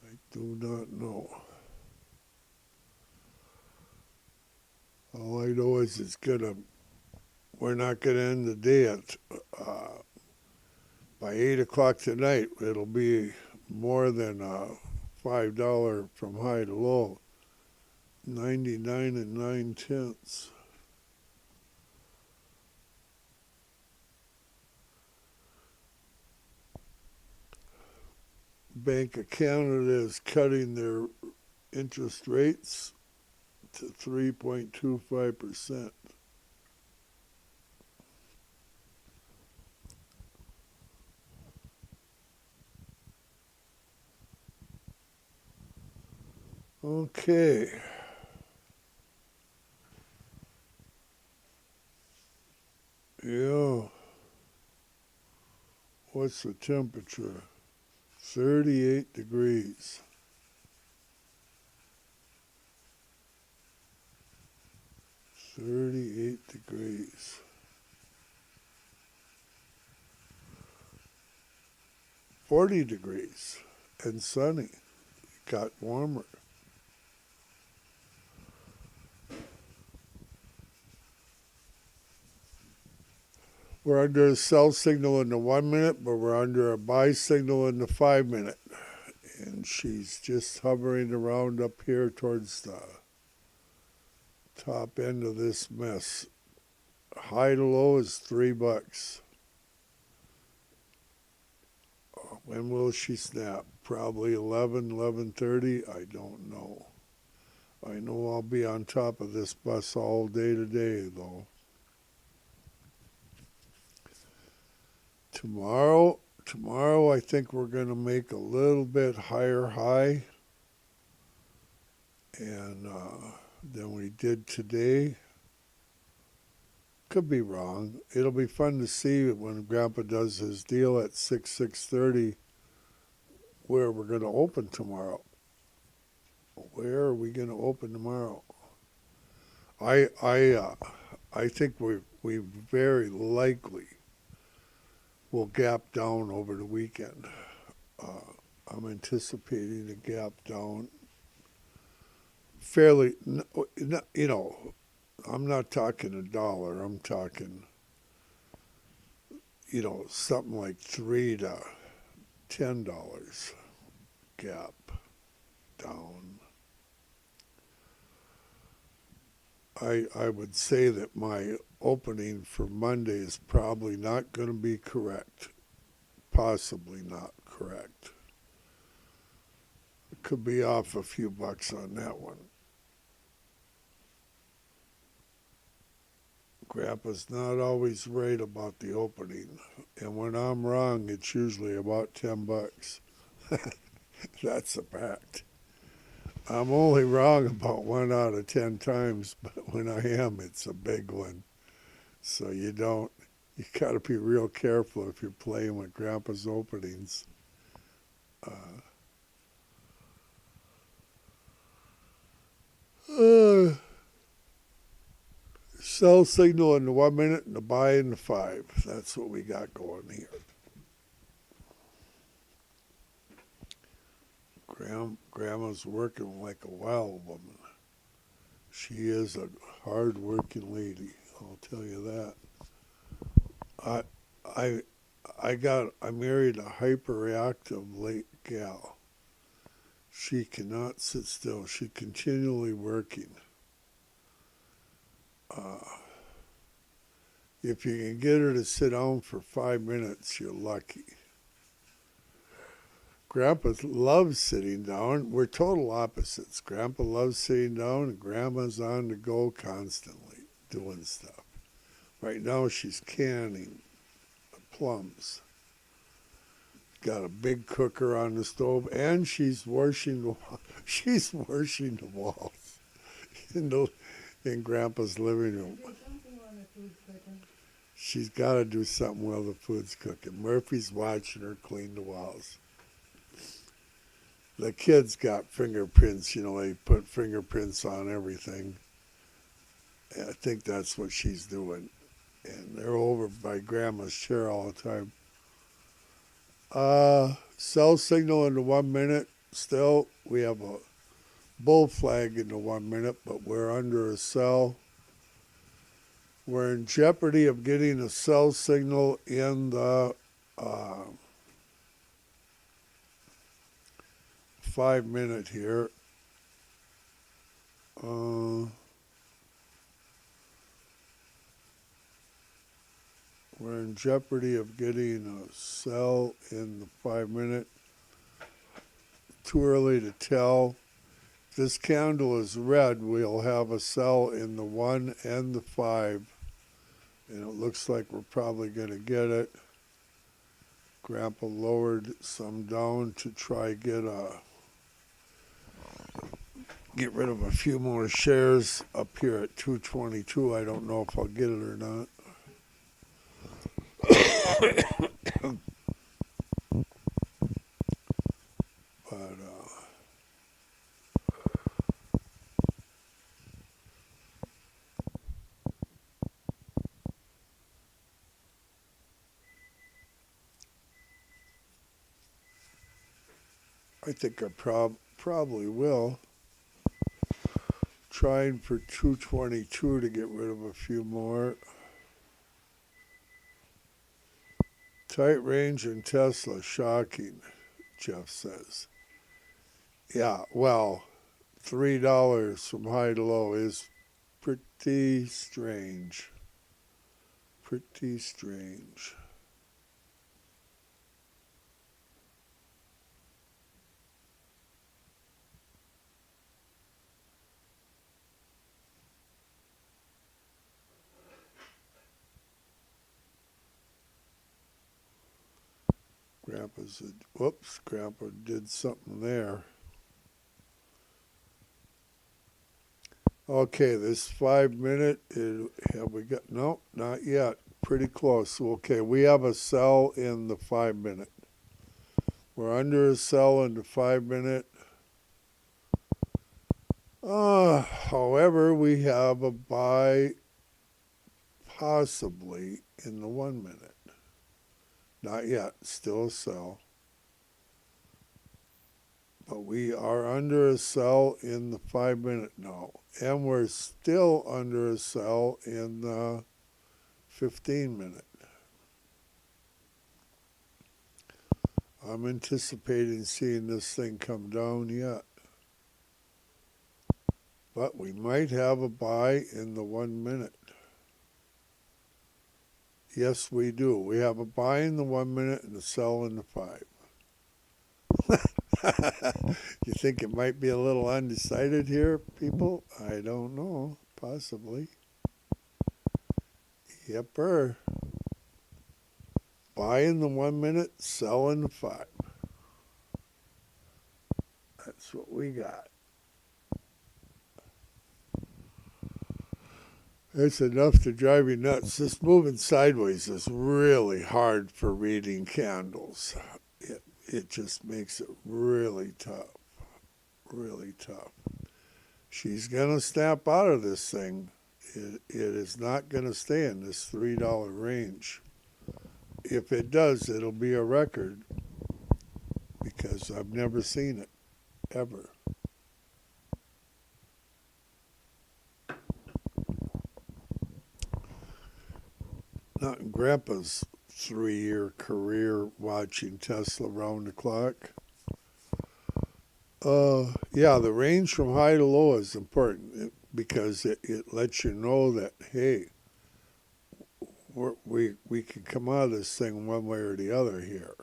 I do not know. All I know is we're not going to end the day at, by 8 o'clock tonight. It'll be more than $5 from high to low. 99 and 9/10. Bank of Canada is cutting their interest rates to 3.25%. Okay. Yeah. What's the temperature? 38 degrees. 38 degrees. 40 degrees and sunny. It got warmer. We're under a sell signal in the 1 minute, but we're under a buy signal in the 5 minute. And she's just hovering around up here towards the top end of this mess. High to low is $3. When will she snap? Probably 11:30. I don't know. I know I'll be on top of this bus all day today, though. Tomorrow I think we're going to make a little bit higher high and than we did today. Could be wrong. It'll be fun to see when Grandpa does his deal at 6:30 where we're going to open tomorrow. Where are we going to open tomorrow? I think we very likely will gap down over the weekend. I'm anticipating a gap down fairly, you know, I'm not talking $1. I'm talking, something like $3 to $10 gap down. I would say that my opening for Monday is probably not going to be correct. Possibly not correct. It could be off a few bucks on that one. Grandpa's not always right about the opening. And when I'm wrong, it's usually about $10. That's a fact. I'm only wrong about 1 out of 10 times, but when I am, it's a big one. So you got to be real careful if you're playing with Grandpa's openings. Sell signal in the 1 minute and the buy in the 5. That's what we got going here. Grandma's working like a wild woman. She is a hard-working lady. I'll tell you that. I married a hyperreactive late gal. She cannot sit still. She's continually working. If you can get her to sit down for 5 minutes, you're lucky. Grandpa loves sitting down. We're total opposites. Grandpa loves sitting down, and Grandma's on the go constantly doing stuff. Right now, she's canning plums. Got a big cooker on the stove, and she's washing the walls in Grandpa's living room. She's got to do something while the food's cooking. Murphy's watching her clean the walls. The kids got fingerprints, they put fingerprints on everything. I think that's what she's doing. And they're over by Grandma's chair all the time. Cell signal in the 1 minute. Still, we have a bull flag in the 1 minute, but we're under a cell. We're in jeopardy of getting a cell signal in the 5 minute here. We're in jeopardy of getting a cell in the 5 minute. Too early to tell. If this candle is red, we'll have a cell in the 1 and the 5. And it looks like we're probably going to get it. Grandpa lowered some down to try get rid of a few more shares up here at 222. I don't know if I'll get it or not. But I think I probably will. Trying for 222 to get rid of a few more. Tight range in Tesla, shocking, Jeff says. Yeah, well, $3 from high to low is pretty strange. Pretty strange. Grandpa did something there. Okay, this 5 minute, have we got, no, not yet. Pretty close. Okay, we have a cell in the 5 minute. We're under a cell in the 5 minute. However, we have a buy possibly in the 1 minute. Not yet, still a cell. But we are under a cell in the 5 minute now. And we're still under a cell in the 15 minute. I'm anticipating seeing this thing come down yet. But we might have a buy in the 1 minute. Yes, we do. We have a buy in the 1 minute and a sell in the 5. You think it might be a little undecided here, people? I don't know. Possibly. Yepper. Buy in the 1 minute, sell in the 5. That's what we got. It's enough to drive you nuts. This moving sideways is really hard for reading candles. It just makes it really tough. Really tough. She's going to snap out of this thing. It is not going to stay in this $3 range. If it does, it'll be a record because I've never seen it, ever. Not in Grandpa's 3-year career watching Tesla round the clock. Yeah, the range from high to low is important because it lets you know that, hey, we can come out of this thing one way or the other here,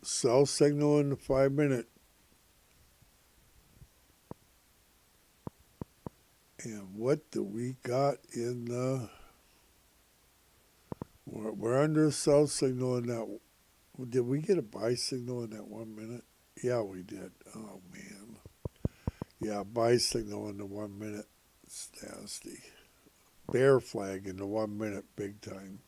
Sell signal in the 5 minute. And what do we got in the... We're under a sell signal in that... Did we get a buy signal in that 1 minute? Yeah, we did. Oh, man. Yeah, buy signal in the 1 minute. It's nasty. Bear flag in the 1 minute, big time.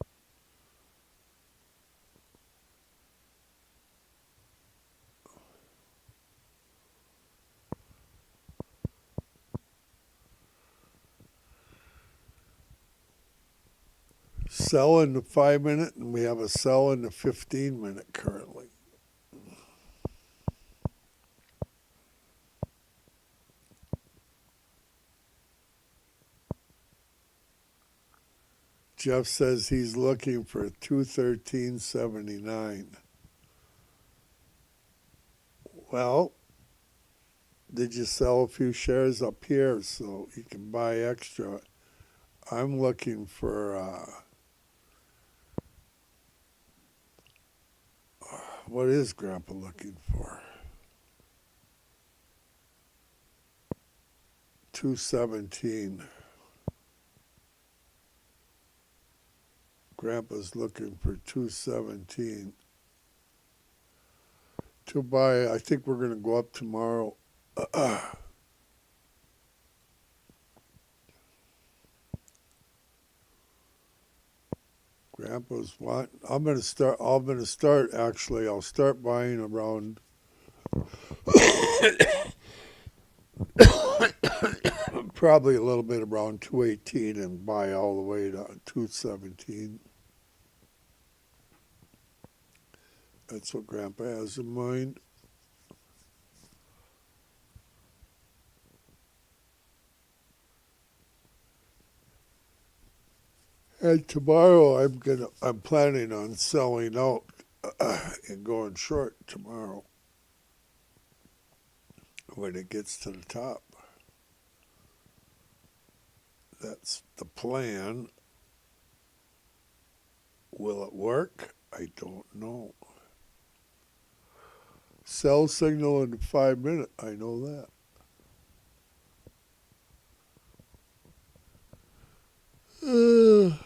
Sell in the 5 minute, and we have a sell in the 15 minute currently. Jeff says he's looking for 213.79. Well, did you sell a few shares up here so you can buy extra? I'm looking for, what is Grandpa looking for? 217. Grandpa's looking for 217 to buy. I think we're going to go up tomorrow. Grandpa's want. I'm going to start. Actually, I'll start buying around. Probably a little bit around 218 and buy all the way to 217. That's what Grandpa has in mind. And tomorrow I'm planning on selling out and going short tomorrow when it gets to the top. That's the plan. Will it work? I don't know. Sell signal in the 5 minute. I know that. Uh,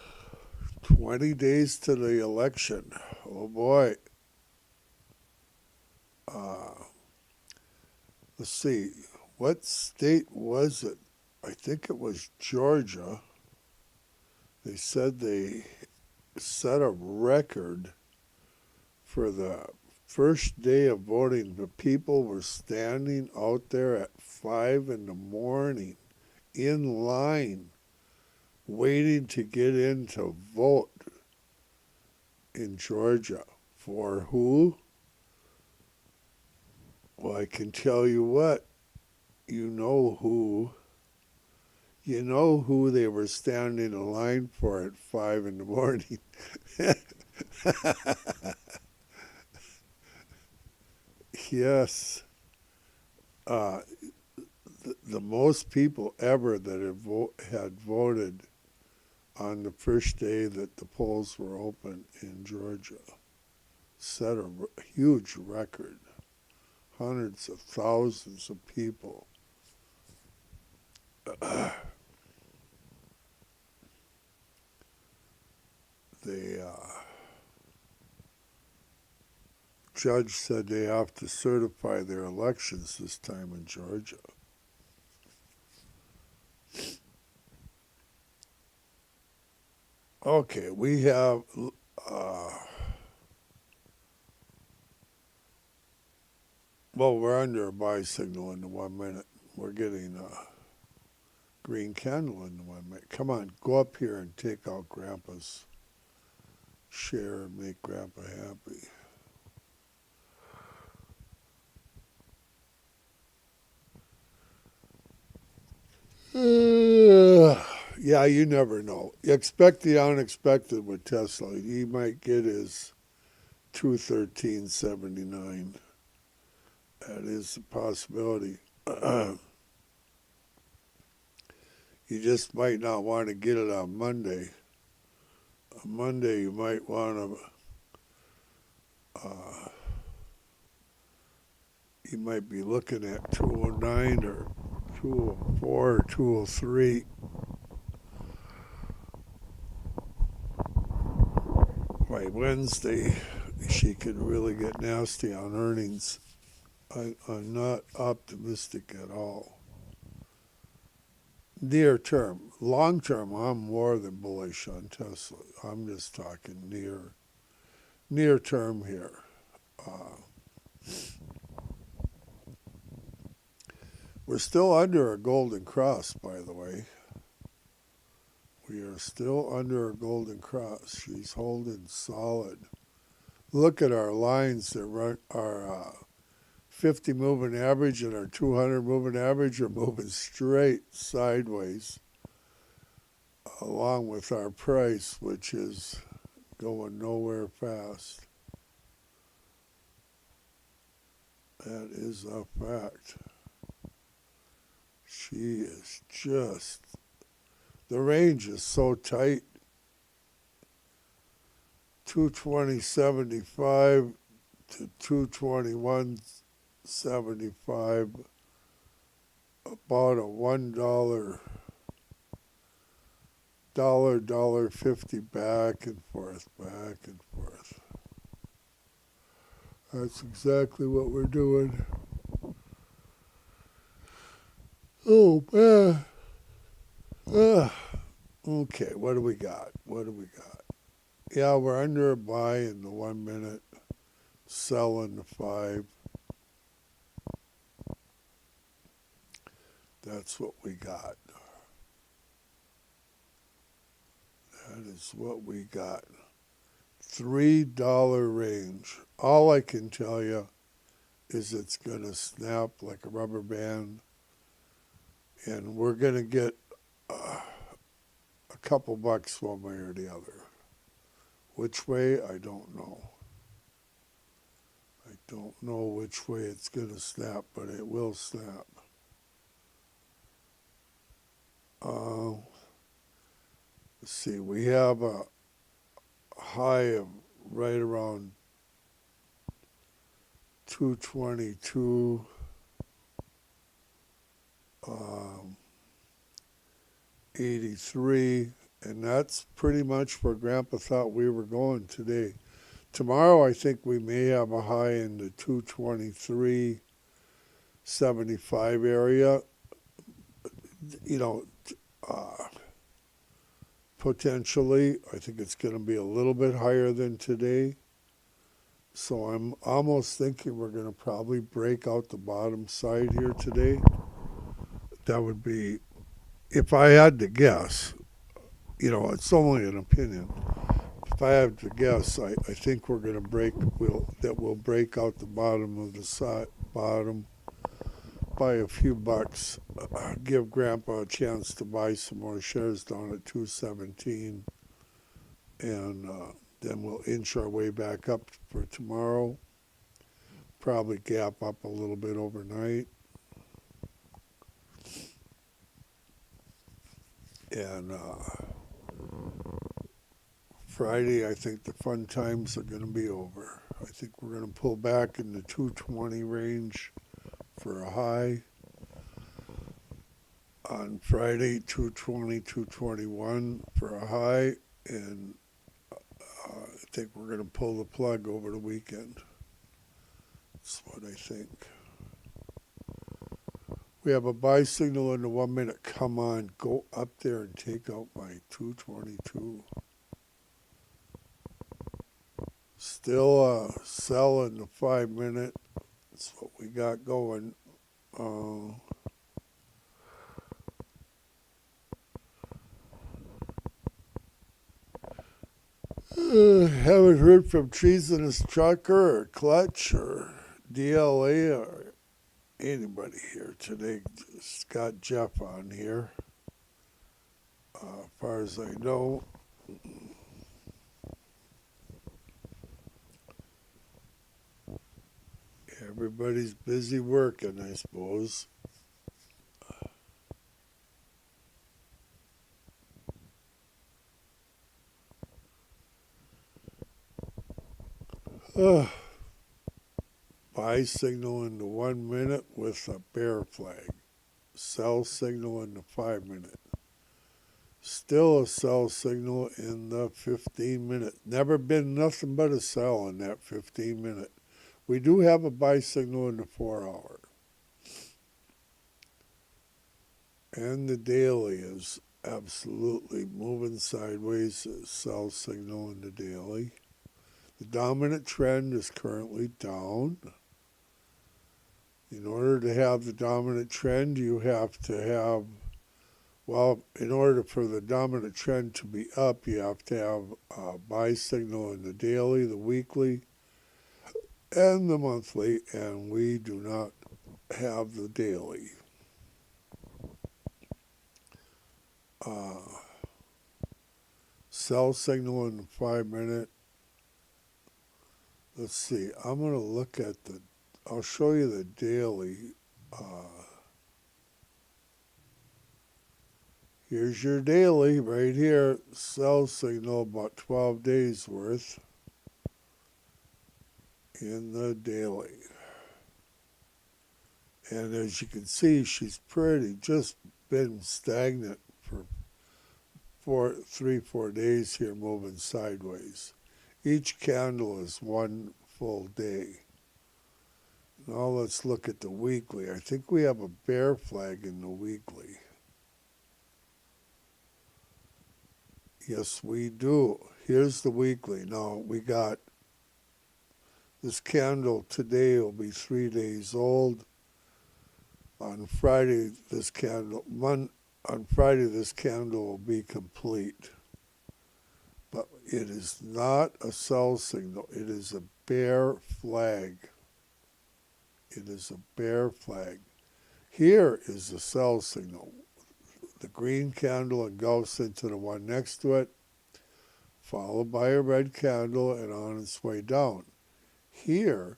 20 days to the election. Oh boy. Let's see. What state was it? I think it was Georgia. They said they set a record for the first day of voting. The people were standing out there at 5 in the morning in line waiting to get in to vote in Georgia. For who? Well, I can tell you what. You know who. You know who they were standing in line for at 5 in the morning. Yes. The most people ever that had voted on the first day that the polls were open in Georgia set a huge record. Hundreds of thousands of people. The judge said they have to certify their elections this time in Georgia. Okay, we have well, we're under a buy signal in the 1 minute. We're getting a green candle in the 1 minute. Come on, go up here and take out Grandpa's share and make Grandpa happy. Yeah, you never know. You expect the unexpected with Tesla. He might get his 213.79. That is a possibility. You just might not want to get it on Monday. On Monday, you might want to. You might be looking at 209 or 204 or 203. By Wednesday, she could really get nasty on earnings. I'm not optimistic at all. near term. Long term, I'm more than bullish on Tesla. I'm just talking near term here. Uh, we're still under a golden cross, by the way. We are still under a golden cross. She's holding solid. Look at our lines that run our 50 moving average and our 200 moving average are moving straight sideways, along with our price, which is going nowhere fast. That is a fact. She is just, the range is so tight. 220.75 to 221.75, about a $1.50 back and forth. That's exactly what we're doing. Oh man. Okay, what do we got? Yeah, we're under a buy in the 1 minute, sell in the 5. That's what we got. That is what we got. $3 range. All I can tell you is it's going to snap like a rubber band, and we're going to get a couple bucks one way or the other. Which way, I don't know. I don't know which way it's going to snap, but it will snap. Let's see, we have a high of right around 222. 83, and that's pretty much where Grandpa thought we were going today. Tomorrow, I think we may have a high in the 223.75 area. You know, potentially, I think it's going to be a little bit higher than today. So I'm almost thinking we're going to probably break out the bottom side here today. That would be, if I had to guess, it's only an opinion. If I have to guess, I think we're going to we'll break out the bottom of the bottom by a few bucks. Give Grandpa a chance to buy some more shares down at 217, and then we'll inch our way back up for tomorrow. Probably gap up a little bit overnight. And Friday, I think the fun times are going to be over. I think we're going to pull back in the 220 range for a high. On Friday, 220, 221 for a high. And I think we're going to pull the plug over the weekend. That's what I think. We have a buy signal in the 1 minute. Come on, go up there and take out my 222. Still a sell in the 5 minute. That's what we got going. Haven't heard from Treasonous Trucker or Clutch or DLA or anybody here today. Just got Jeff on here. As far as I know. Everybody's busy working, I suppose. Buy signal in the 1 minute with a bear flag. Sell signal in the 5 minute. Still a sell signal in the 15 minute. Never been nothing but a sell in that 15 minute. We do have a buy signal in the 4 hour. And the daily is absolutely moving sideways, sell signal in the daily. The dominant trend is currently down. In order to have the dominant trend, you have to have, well, in order for the dominant trend to be up, you have to have a buy signal in the daily, the weekly, and the monthly, and we do not have the daily. Sell signal in the 5 minute. Let's see, I'm going to look at I'll show you the daily. Here's your daily right here. Sell signal about 12 days worth in the daily. And as you can see, she's just been stagnant for 3-4 days here, moving sideways. Each candle is one full day. Now let's look at the weekly. I think we have a bear flag in the weekly. Yes, we do. Here's the weekly. Now we got this candle today will be 3 days old. On Friday, this candle will be complete. But it is not a sell signal. It is a bear flag. It is a bear flag. Here is the sell signal. The green candle engulfs into the one next to it, followed by a red candle and on its way down. Here,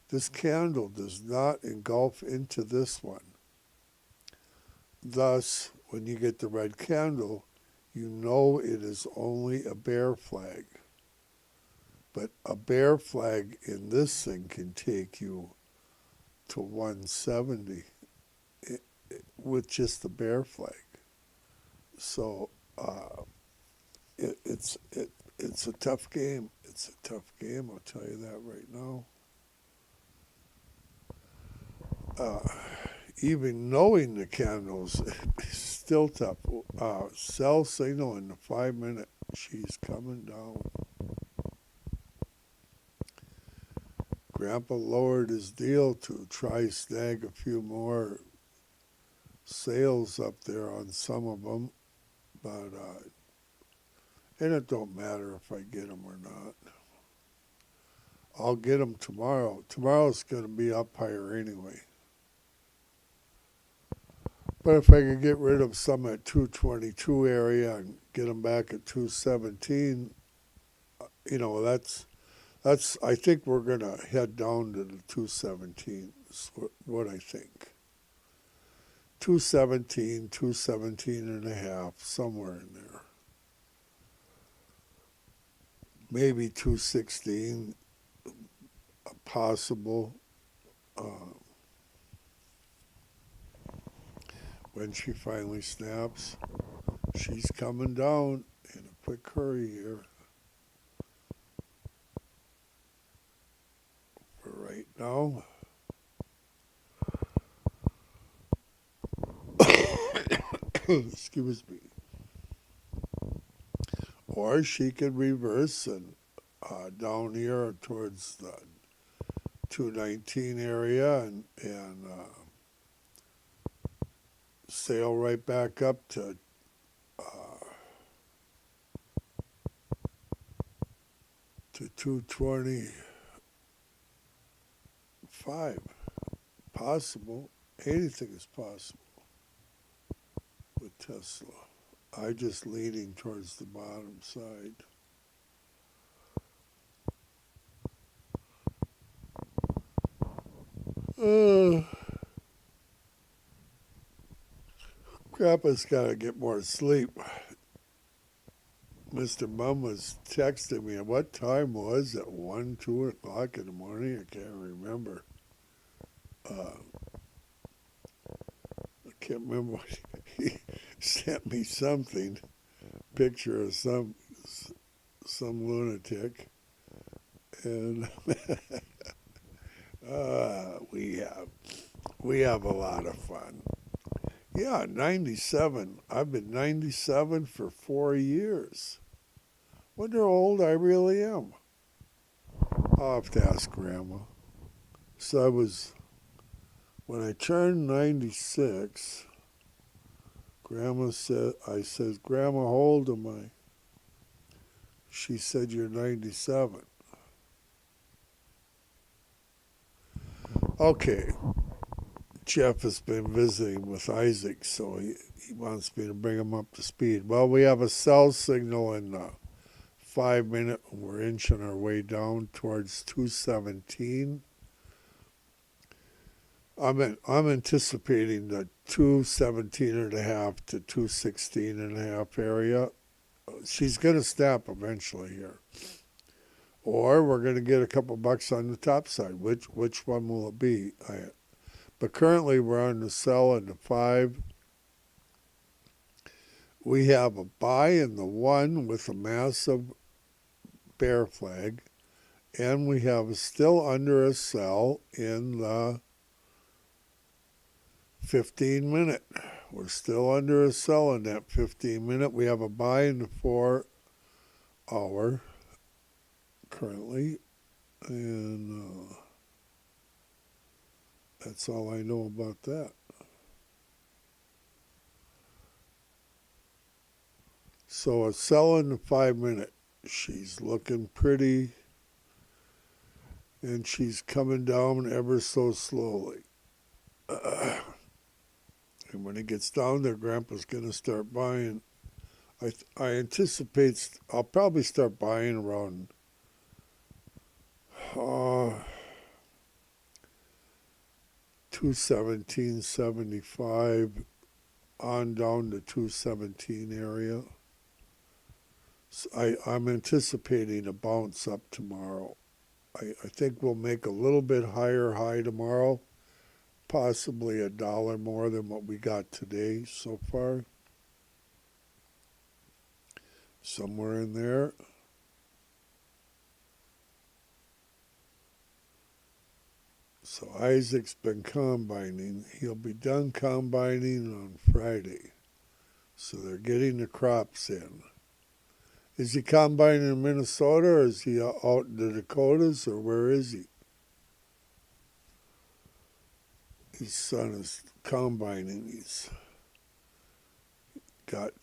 this candle does not engulf into this one. Thus, when you get the red candle, you know it is only a bear flag. But a bear flag in this thing can take you to 170 with just the bear flag. So it's a tough game. It's a tough game, I'll tell you that right now. Even knowing the candles is still tough. Sell signal in the 5 minute. She's coming down. Grandpa lowered his deal to try snag a few more sales up there on some of them, but and it don't matter if I get them or not. I'll get them tomorrow. Tomorrow's going to be up higher anyway. But if I could get rid of some at 222 area and get them back at 217, that's I think we're going to head down to the 217 is what I think. 217, 217 and a half, somewhere in there. Maybe 216, possible. When she finally snaps, she's coming down in a quick hurry here. For right now. Excuse me. Or she could reverse and down here towards the 219 area and sail right back up to 225. Possible. Anything is possible with Tesla. I just leaning towards the bottom side. Grandpa's got to get more sleep. Mr. Mum was texting me. At what time was it? 1, 2 o'clock in the morning? I can't remember. I can't remember what he sent me something. Picture of some lunatic. And we have a lot of fun. Yeah, 97. I've been 97 for 4 years. Wonder how old I really am. I'll have to ask Grandma. So when I turned 96, I says, Grandma, how old am I? She said, you're 97. Okay, Jeff has been visiting with Isaac, so he wants me to bring him up to speed. Well, we have a cell signal in the 5 minute, and we're inching our way down towards 217. I'm anticipating the 217.5 to 216.5 area. She's going to snap eventually here. Or we're going to get a couple bucks on the top side. Which one will it be? But currently we're on the sell in the 5. We have a buy in the 1 with a massive bear flag. And we have still under a sell in the 15 minute. We're still under a sell in that 15 minute. We have a buy in the 4 hour currently. And that's all I know about that. So a sell in the 5 minute. She's looking pretty. And she's coming down ever so slowly. And when it gets down there, Grandpa's going to start buying. I anticipate I'll probably start buying around 217.75 on down to 217 area. So I'm anticipating a bounce up tomorrow. I think we'll make a little bit higher high tomorrow, possibly $1 more than what we got today so far. Somewhere in there. So Isaac's been combining. He'll be done combining on Friday. So they're getting the crops in. Is he combining in Minnesota, or is he out in the Dakotas, or where is he? His son is combining. He's got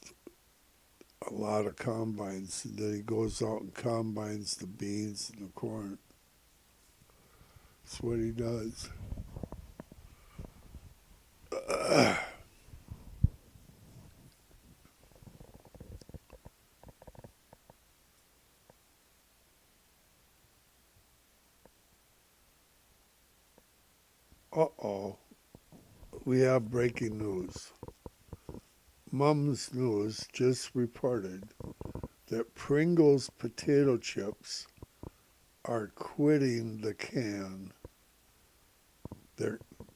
a lot of combines. And then he goes out and combines the beans and the corn. That's what he does. Uh-oh. We have breaking news. Mum's News just reported that Pringles potato chips are quitting the can.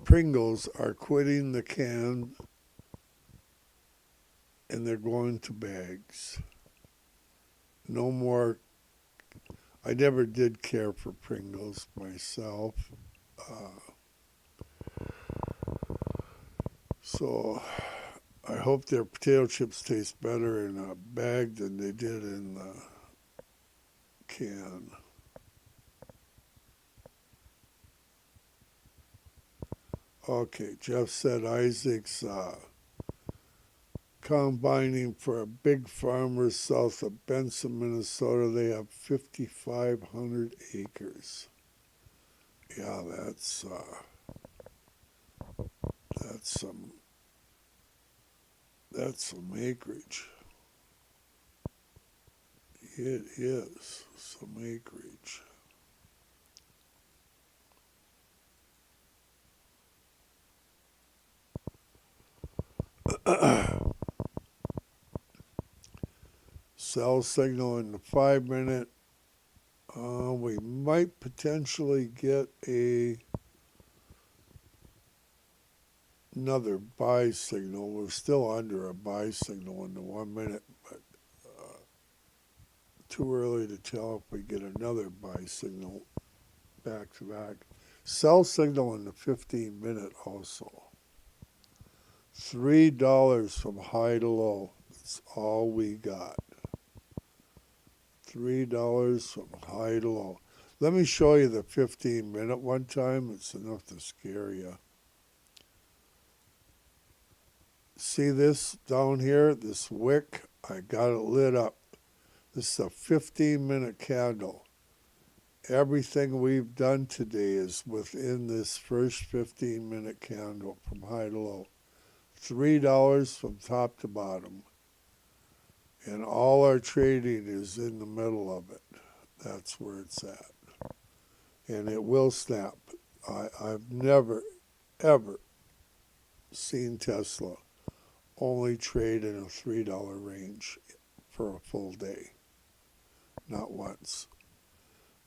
Pringles are quitting the can and they're going to bags. No more. I never did care for Pringles myself. So I hope their potato chips taste better in a bag than they did in the can. Okay, Jeff said Isaac's combining for a big farmer south of Benson, Minnesota. They have 5,500 acres. Yeah, that's some acreage. It is some acreage. Cell signal in the 5 minute. We might potentially get another buy signal. We're still under a buy signal in the 1 minute, but too early to tell if we get another buy signal back to back. Sell signal in the 15 minute also. $3 from high to low. That's all we got. $3 from high to low. Let me show you the 15-minute one time. It's enough to scare you. See this down here? This wick? I got it lit up. This is a 15-minute candle. Everything we've done today is within this first 15-minute candle from high to low. $3 from top to bottom. And all our trading is in the middle of it. That's where it's at. And it will snap. I've never, ever seen Tesla only trade in a $3 range for a full day. Not once.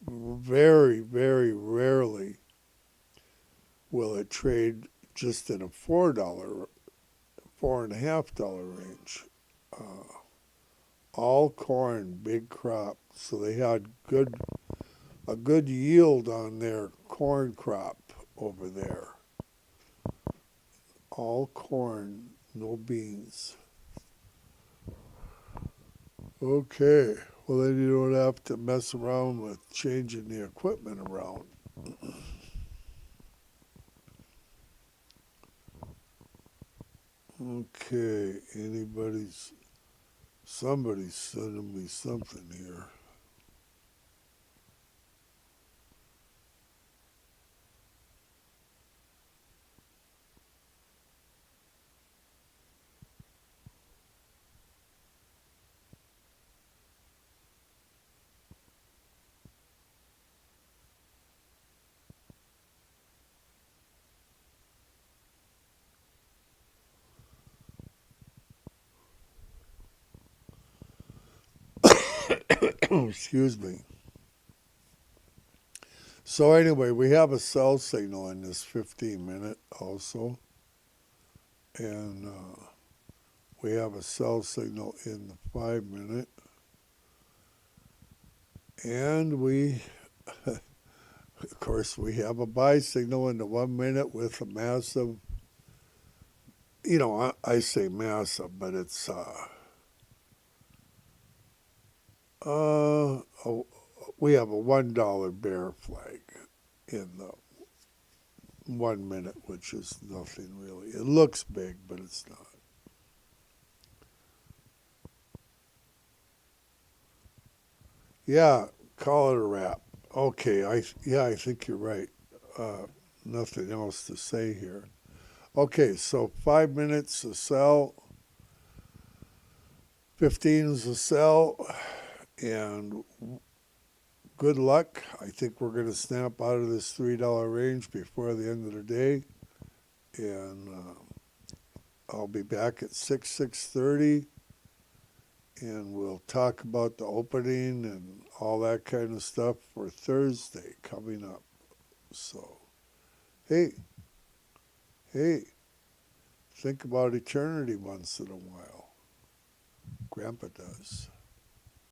Very, very rarely will it trade just in a $4.50 range. All corn, big crop. So they had a good yield on their corn crop over there. All corn, no beans. Okay, well then you don't have to mess around with changing the equipment around. Okay, somebody's sending me something here. Excuse me. So anyway, we have a sell signal in this 15-minute also. And we have a sell signal in the 5-minute. And we, of course, we have a buy signal in the 1-minute with a massive, I say massive, but it's we have a $1 bear flag in the 1-minute, which is nothing really. It looks big, but it's not. Yeah, call it a wrap. Okay, I think you're right. Nothing else to say here. Okay, so 5 minutes to sell, 15 is a sell, and good luck. I think we're going to snap out of this $3 range before the end of the day, and I'll be back at 6:30, and we'll talk about the opening and all that kind of stuff for Thursday coming up. So, hey, think about eternity once in a while. Grandpa does.